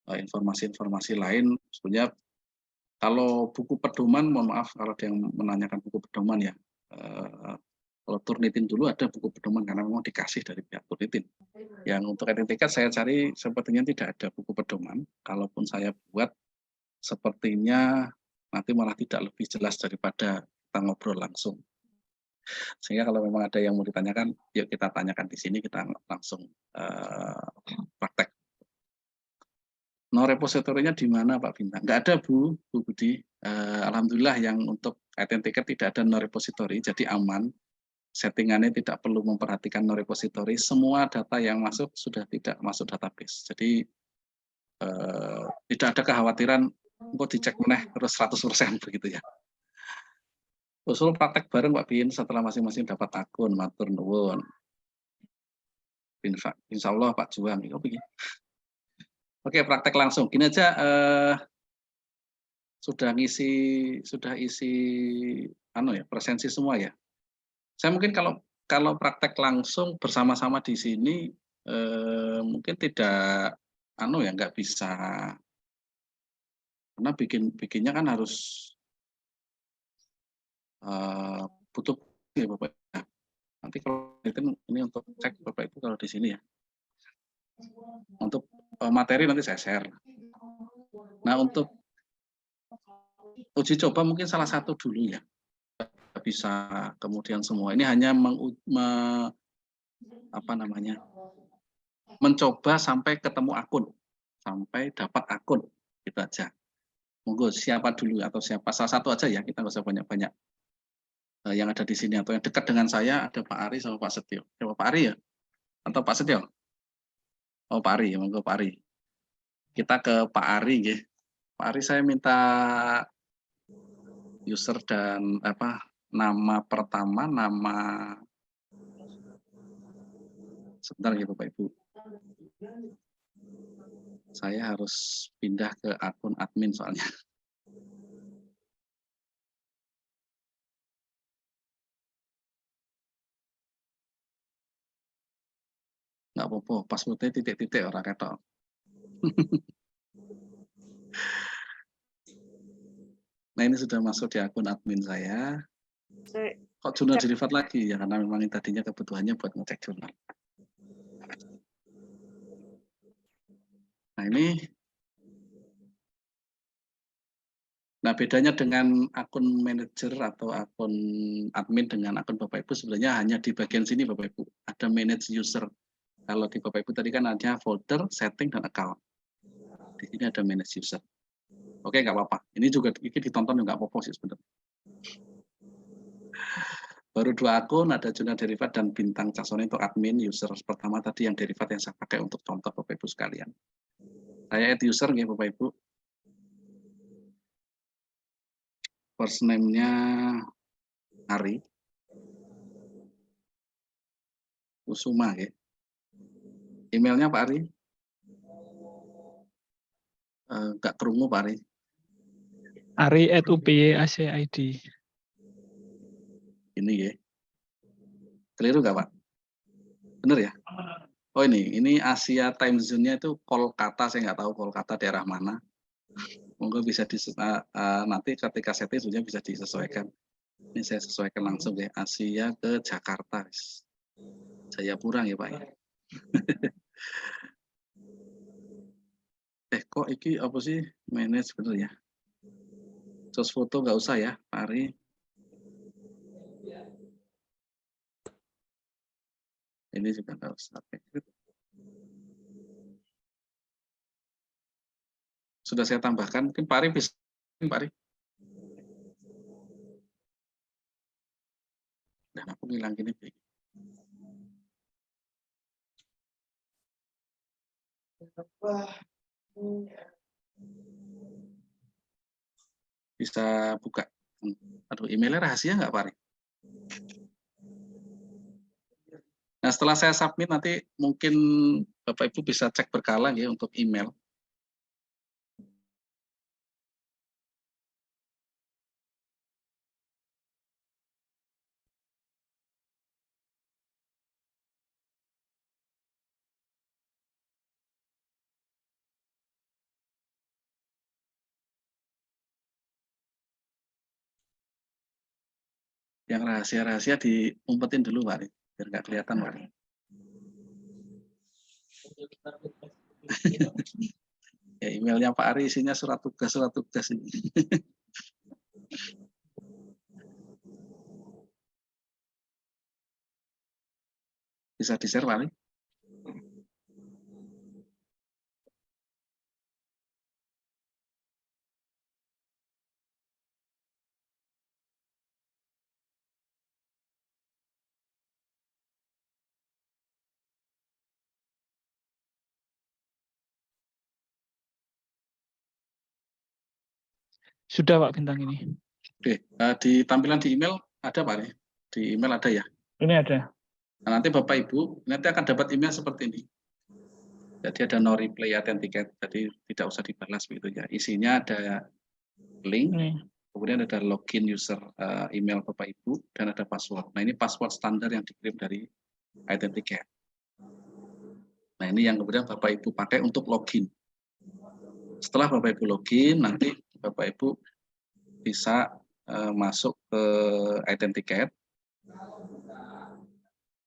Speaker 1: Informasi-informasi lain sebenarnya kalau buku pedoman, mohon maaf kalau ada yang menanyakan buku pedoman ya. Kalau Turnitin dulu ada buku pedoman karena memang dikasih dari pihak Turnitin. Yang untuk Identicate saya cari sepertinya tidak ada buku pedoman. Kalaupun saya buat sepertinya nanti malah tidak lebih jelas daripada kita ngobrol langsung. Sehingga kalau memang ada yang mau ditanyakan, yuk kita tanyakan di sini, kita langsung praktek. No repositorinya di mana Pak Bintang? Nggak ada Bu Budi. Alhamdulillah yang untuk Identicate tidak ada no repository, jadi aman. Settingannya tidak perlu memperhatikan no repository. Semua data yang masuk sudah tidak masuk database. Jadi tidak ada kekhawatiran kok dicek meneh terus 100% begitu ya. Usul praktek bareng Pak Bin setelah masing-masing dapat akun, matur nuwun. Insya Allah Pak Juang. Oke, praktek langsung. Gini aja, sudah isi presensi semua ya. Saya mungkin kalau praktek langsung bersama-sama di sini mungkin tidak nggak bisa, karena bikinnya kan harus butuh ya Bapak. Nanti kalau ini untuk cek Bapak Ibu kalau di sini ya. Untuk materi nanti saya share. Nah, untuk uji coba mungkin salah satu dulu ya. Bisa kemudian semua. Ini hanya mencoba sampai ketemu akun, sampai dapat akun, gitu aja. Monggo siapa dulu atau siapa salah satu aja ya, kita nggak usah banyak-banyak. Yang ada di sini atau yang dekat dengan saya ada Pak Ari sama Pak Setio. Coba Pak Ari ya? Atau Pak Setio? Oh Pak Ari, monggo Pak Ari. Kita ke Pak Ari ya. Pak Ari saya minta user dan nama pertama, nama sebentar ya Bapak Ibu. Saya harus pindah ke akun admin soalnya. Nggak apa-apa, passwordnya titik-titik orang ketok. Nah ini sudah masuk di akun admin saya. Kok jurnal derivat lagi ya, karena memang tadinya kebutuhannya buat ngecek jurnal. Nah ini, bedanya dengan akun manajer atau akun admin dengan akun Bapak Ibu sebenarnya hanya di bagian sini Bapak Ibu. Ada manage user. Kalau di Bapak Ibu tadi kan ada folder, setting, dan account. Di sini ada manage user. Oke, nggak apa-apa. Ini juga ditonton nggak apa-apa sih sebenarnya. Baru 2 akun, ada jurnal derivat dan bintang Caksono untuk admin. User pertama tadi yang derivat yang saya pakai untuk contoh Bapak Ibu sekalian. Saya add user ya Bapak Ibu. First name-nya Ari. Kusuma ya. Emailnya Pak Ari. Nggak kerungu Pak Ari.
Speaker 4: Ari@upy.ac.id.
Speaker 1: Ini ya. Keliru nggak Pak? Bener ya? Oh ini Asia time zone-nya itu Kolkata, saya nggak tahu Kolkata daerah mana. Monggo bisa nanti ketika setting sebenarnya bisa disesuaikan. Ini saya sesuaikan langsung ya, Asia ke Jakarta. Jayapura ya Pak ya. Kok iki apa sih manage bener ya? Terus foto nggak usah ya Pak Ari. Ini juga nggak usah. Sudah saya tambahkan, mungkin Pak Ari bisa. Pak Ari. Dan aku bilang gini. Bisa buka. Aduh, emailnya rahasia nggak, Pak Ari? Nah, setelah saya submit nanti mungkin Bapak Ibu bisa cek berkala ya untuk email. Yang rahasia-rahasia diumpetin dulu, Pak Ari, biar nggak kelihatan, Pak Ari. Ya, emailnya Pak Ari isinya surat tugas ini. Bisa di-share, Pak Ari?
Speaker 4: Sudah Pak Bintang ini.
Speaker 1: Oke, di tampilan di email ada, Pak Ari? Di email ada ya?
Speaker 4: Ini ada.
Speaker 1: Nah, nanti Bapak Ibu nanti akan dapat email seperti ini. Jadi ada no reply authenticate, jadi tidak usah dibalas begitu ya. Isinya ada link,
Speaker 4: Ini.
Speaker 1: kemudian ada login user email Bapak Ibu dan ada password. Nah, ini password standar yang dikirim dari authenticate. Nah, ini yang kemudian Bapak Ibu pakai untuk login. Setelah Bapak Ibu login, nanti Bapak Ibu bisa masuk ke authenticate.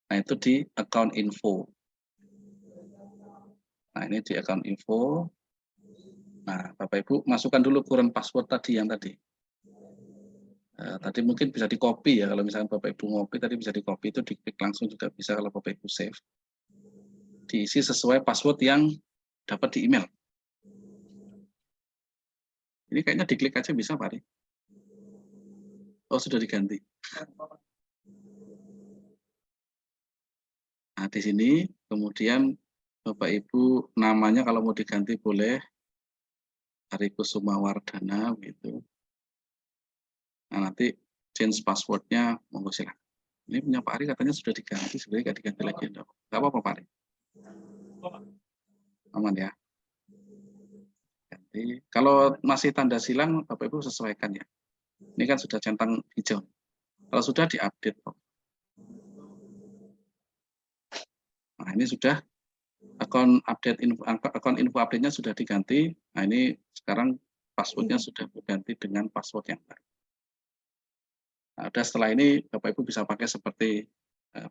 Speaker 1: Nah, itu di account info. Nah, ini di account info. Nah, Bapak Ibu masukkan dulu current password tadi yang tadi. Tadi mungkin bisa di-copy ya, kalau misalnya Bapak Ibu ngopi tadi bisa di-copy, itu diklik langsung juga bisa kalau Bapak Ibu save. Diisi sesuai password yang dapat di email. Ini kayaknya diklik aja bisa, Pak Ari. Oh, sudah diganti. Nah, di sini kemudian Bapak Ibu namanya kalau mau diganti boleh Ari Kusuma Wardana gitu. Nah, nanti change passwordnya monggo silakan. Ini punya Pak Ari katanya sudah diganti, sebenarnya nggak diganti lagi. Nggak apa-apa, Pak Ari. Aman ya. Ganti. Kalau masih tanda silang, Bapak Ibu sesuaikan ya. Ini kan sudah centang hijau. Kalau sudah diupdate, Pak. Nah, ini sudah akun info update-nya sudah diganti. Nah, ini sekarang passwordnya sudah berganti dengan password yang baru. Nah, udah setelah ini Bapak Ibu bisa pakai seperti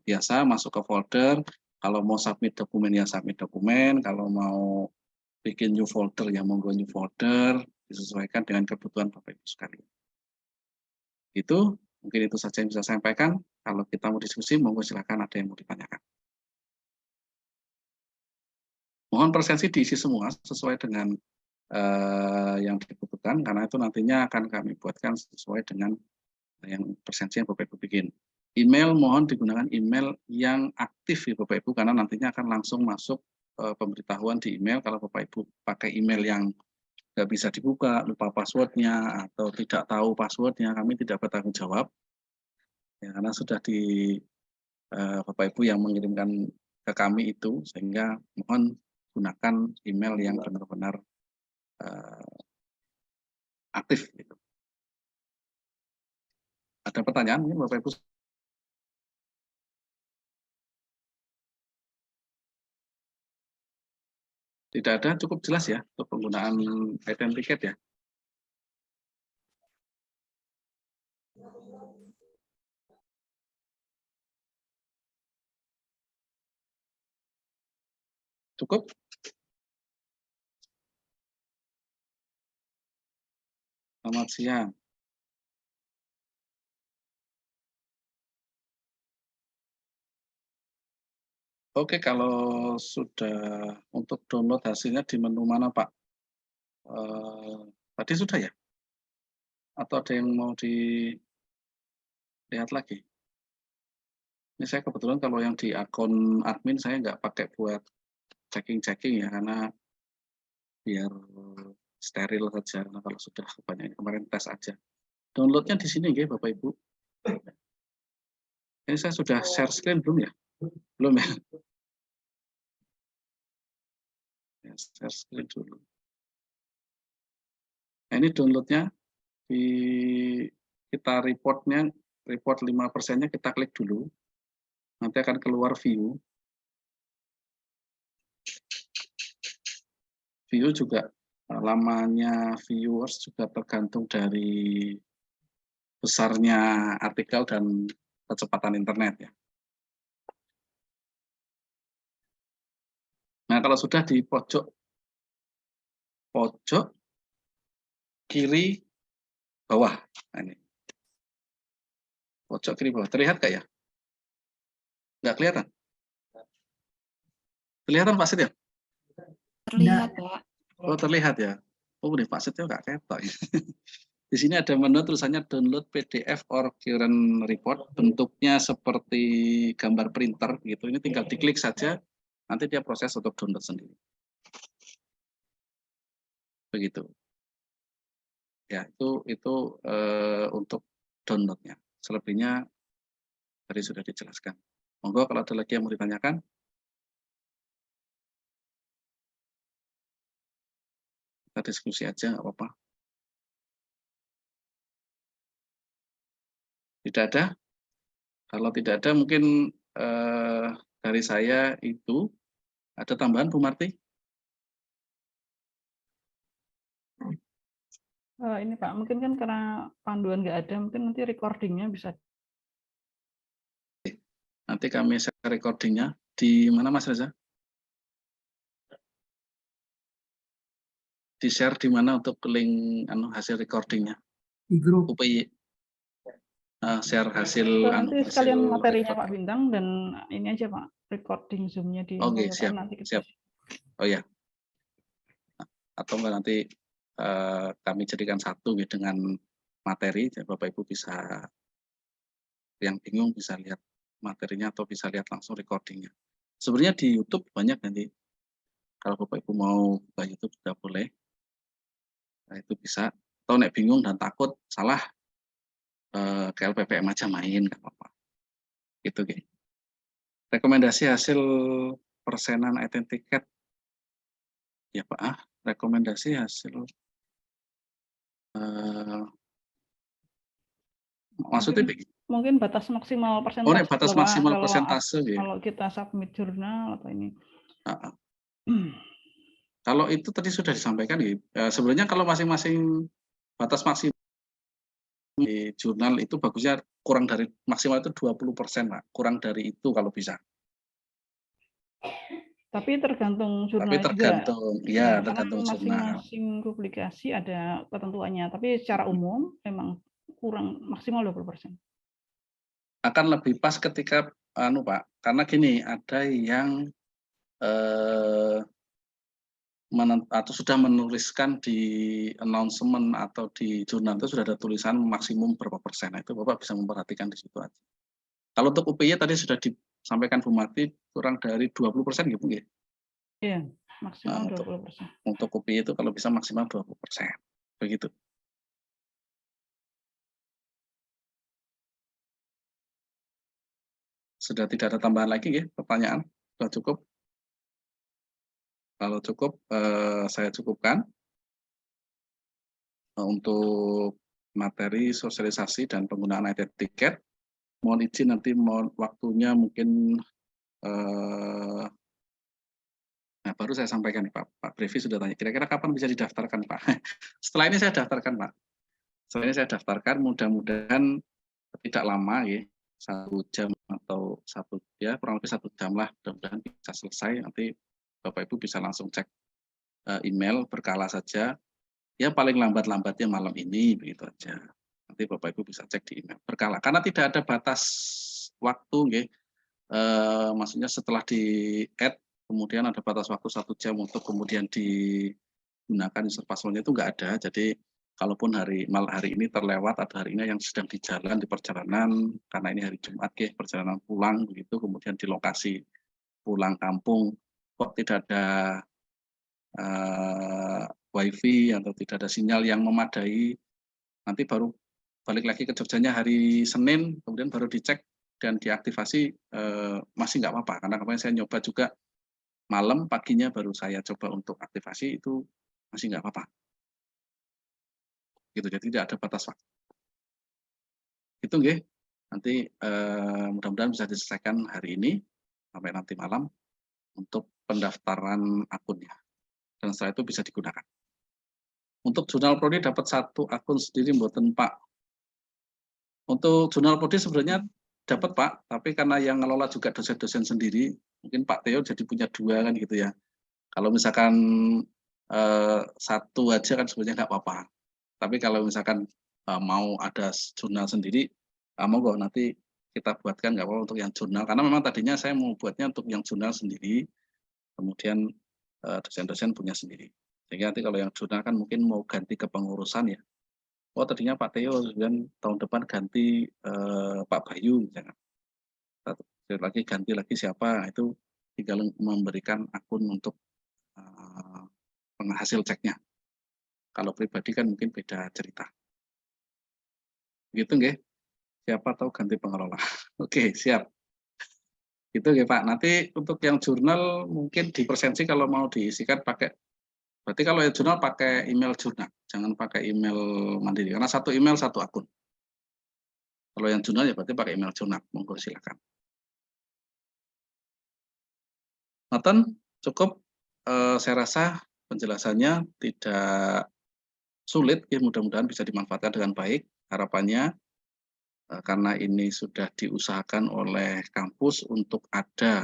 Speaker 1: biasa, masuk ke folder. Kalau mau submit dokumen ya submit dokumen. Kalau mau bikin new folder ya monggo new folder, disesuaikan dengan kebutuhan Bapak Ibu sekalian. Itu mungkin itu saja yang bisa saya sampaikan. Kalau kita mau diskusi, monggo silakan ada yang mau ditanyakan. Mohon presensi diisi semua sesuai dengan yang dibutuhkan, karena itu nantinya akan kami buatkan sesuai dengan yang presensi yang Bapak Ibu bikin. Email mohon digunakan email yang aktif ya Bapak Ibu, karena nantinya akan langsung masuk pemberitahuan di email. Kalau Bapak Ibu pakai email yang nggak bisa dibuka, lupa passwordnya, atau tidak tahu passwordnya, kami tidak bertanggung jawab. Ya, karena sudah di Bapak Ibu yang mengirimkan ke kami itu, sehingga mohon gunakan email yang benar-benar aktif. Gitu. Ada pertanyaan mungkin Bapak Ibu? Tidak ada, cukup jelas ya untuk penggunaan authenticate ya. Cukup? Selamat siang. Oke, kalau sudah untuk download hasilnya di menu mana Pak? Tadi sudah ya? Atau ada yang mau dilihat lagi? Ini saya kebetulan kalau yang di akun admin saya nggak pakai buat checking-checking ya, karena biar steril saja. Nah, kalau sudah kebanyakan kemarin tes aja. Downloadnya di sini nggih Bapak Ibu. Ini saya sudah share screen belum ya? Belum ya? Ya, share screen dulu. Nah, ini downloadnya di kita report 5%-nya kita klik dulu. Nanti akan keluar view. View juga lamanya viewers juga tergantung dari besarnya artikel dan kecepatan internet ya. Nah, kalau sudah di pojok kiri bawah, nah ini pojok kiri bawah, terlihat nggak ya? Nggak kelihatan? Kelihatan Pak Sit ya?
Speaker 5: Terlihat, Pak.
Speaker 1: Oh terlihat ya. Oh di Pak Sit ya nggak ketok. Di sini ada menu tulisannya download PDF or current report, bentuknya seperti gambar printer gitu. Ini tinggal diklik saja, nanti dia proses untuk download sendiri. Begitu. Ya itu untuk downloadnya. Selebihnya tadi sudah dijelaskan. Monggo kalau ada lagi yang mau ditanyakan. Kita diskusi aja nggak apa-apa. Tidak ada? Kalau tidak ada mungkin dari saya itu ada tambahan Bu Marti?
Speaker 3: Ini Pak, mungkin kan karena panduan nggak ada, mungkin nanti recordingnya bisa.
Speaker 1: Nanti kami share recordingnya di mana Mas Reza? Di share di mana untuk link hasil recordingnya?
Speaker 6: Di grup.
Speaker 1: UPI share hasil
Speaker 3: Nanti sekalian
Speaker 1: hasil
Speaker 3: materinya
Speaker 1: record.
Speaker 3: Pak Bintang dan ini aja Pak, recording Zoom-nya di
Speaker 1: Oke,
Speaker 3: monitor
Speaker 1: siap,
Speaker 3: nanti kita.
Speaker 1: siap. Oh ya. Atau enggak nanti kami jadikan satu gitu dengan materi, jadi Bapak Ibu bisa yang bingung bisa lihat materinya atau bisa lihat langsung recordingnya. Sebenarnya di YouTube banyak nanti. Kalau Bapak Ibu mau buka YouTube juga boleh. Nah, itu bisa. Atau nek bingung dan takut salah ke LPPM aja main nggak apa-apa. Gitu gitu. Rekomendasi hasil persenan tiket. Ya Pak, rekomendasi hasil maksudnya
Speaker 3: mungkin batas maksimal persentase.
Speaker 1: Oh, nek batas maksimal persentase ya.
Speaker 3: Kalau kita submit jurnal atau ini.
Speaker 1: Kalau itu tadi sudah disampaikan ya. Sebenarnya kalau masing-masing batas maksimal di jurnal itu bagusnya kurang dari maksimal itu 20%, Pak. Kurang dari itu kalau bisa.
Speaker 3: Tapi tergantung jurnal
Speaker 1: Tapi tergantung,
Speaker 3: juga.
Speaker 1: ya tergantung jurnal.
Speaker 3: Masing-masing publikasi ada ketentuannya. Tapi secara umum memang kurang maksimal 20%.
Speaker 1: Akan lebih pas ketika Pak, karena gini ada yang atau sudah menuliskan di announcement atau di jurnal itu sudah ada tulisan maksimum berapa persen. Nah, itu Bapak bisa memperhatikan di situ aja. Kalau untuk UPY tadi sudah disampaikan Bu Marti kurang dari 20% gitu ya?
Speaker 3: Iya, maksimal 20%.
Speaker 1: Untuk UPY itu kalau bisa maksimal 20%. Begitu. Sudah tidak ada tambahan lagi ya pertanyaan? Sudah cukup? Kalau cukup, saya cukupkan untuk materi sosialisasi dan penggunaan tiket. Mohon izin nanti waktunya mungkin nah baru saya sampaikan nih Pak Brevi sudah tanya kira-kira kapan bisa didaftarkan Pak. Setelah ini saya daftarkan Pak. Setelah ini saya daftarkan mudah-mudahan tidak lama ya 1 jam atau kurang lebih 1 jam lah mudah-mudahan bisa selesai nanti Bapak Ibu bisa langsung cek email berkala saja ya paling lambatnya malam ini begitu aja nanti Bapak Ibu bisa cek di email berkala karena tidak ada batas waktu nggih maksudnya setelah di add kemudian ada batas waktu 1 jam untuk kemudian digunakan user passwordnya itu enggak ada jadi kalaupun hari ini terlewat atau hari ini yang sedang di jalan di perjalanan karena ini hari Jumat nggih perjalanan pulang begitu kemudian di lokasi pulang kampung kok tidak ada wifi atau tidak ada sinyal yang memadai, nanti baru balik lagi ke Jogjanya hari Senin, kemudian baru dicek dan diaktifasi, masih nggak apa-apa. Karena kemarin saya nyoba juga malam, paginya baru saya coba untuk aktivasi, itu masih nggak apa-apa. Gitu, jadi tidak ada batas waktu. Itu nggih. Nanti mudah-mudahan bisa diselesaikan hari ini sampai nanti malam untuk pendaftaran akunnya. Dan setelah itu bisa digunakan. Untuk jurnal prodi dapat 1 akun sendiri mboten Pak. Untuk jurnal prodi sebenarnya dapat Pak, tapi karena yang ngelola juga dosen-dosen sendiri, mungkin Pak Theo jadi punya 2 kan gitu ya. Kalau misalkan 1 aja kan sebenarnya nggak apa-apa. Tapi kalau misalkan mau ada jurnal sendiri, monggo nanti kita buatkan nggak apa-apa untuk yang jurnal. Karena memang tadinya saya mau buatnya untuk yang jurnal sendiri, kemudian dosen-dosen punya sendiri. Sehingga nanti kalau yang jurnal kan mungkin mau ganti kepengurusan ya. Oh tadinya Pak Theo, kemudian tahun depan ganti Pak Bayu, misalkan. Lagi ganti lagi siapa, itu tinggal memberikan akun untuk penghasil ceknya. Kalau pribadi kan mungkin beda cerita. Gitu nggih. Siapa tahu ganti pengelola. Oke, siap. Gitu nggih Pak. Nanti untuk yang jurnal mungkin di presensi kalau mau diisikan pakai, berarti kalau yang jurnal pakai email jurnal, jangan pakai email mandiri. Karena 1 email 1 akun. Kalau yang jurnal ya berarti pakai email jurnal. Monggo silakan. Noten, cukup. Saya rasa penjelasannya tidak sulit, ya mudah-mudahan bisa dimanfaatkan dengan baik. Harapannya karena ini sudah diusahakan oleh kampus untuk ada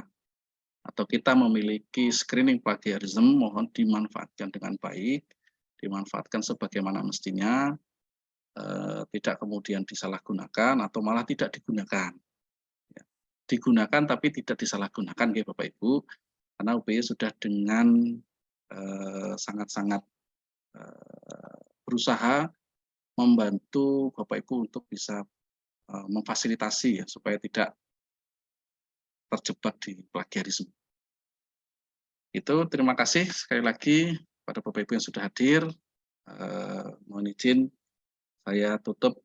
Speaker 1: atau kita memiliki screening plagiarism, mohon dimanfaatkan dengan baik, dimanfaatkan sebagaimana mestinya, tidak kemudian disalahgunakan atau malah tidak digunakan. Ya. Digunakan tapi tidak disalahgunakan, ya Bapak Ibu, karena UPY sudah dengan sangat-sangat berusaha membantu Bapak Ibu untuk bisa memfasilitasi ya, supaya tidak terjebak di plagiarisme. Itu terima kasih sekali lagi pada Bapak Ibu yang sudah hadir. Mohon izin saya tutup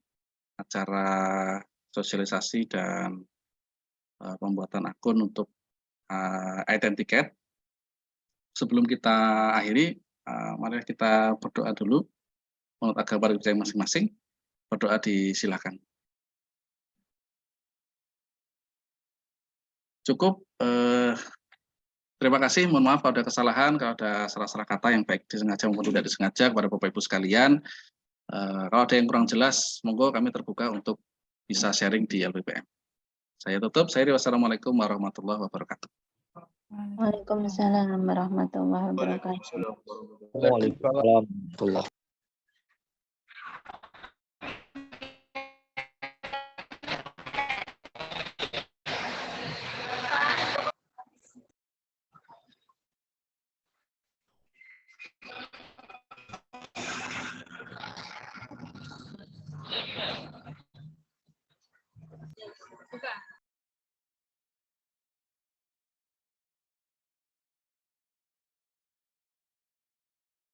Speaker 1: acara sosialisasi dan pembuatan akun untuk Identicat. Sebelum kita akhiri, mari kita berdoa dulu menurut agama kita masing-masing. Berdoa disilakan. Cukup. Terima kasih, mohon maaf kalau ada kesalahan, kalau ada salah-salah kata yang baik disengaja maupun tidak disengaja kepada Bapak Ibu sekalian. Kalau ada yang kurang jelas, monggo kami terbuka untuk bisa sharing di LPPM. Saya tutup, wassalamualaikum warahmatullahi wabarakatuh.
Speaker 5: Waalaikumsalam warahmatullahi wabarakatuh.
Speaker 6: Waalaikumsalam warahmatullahi.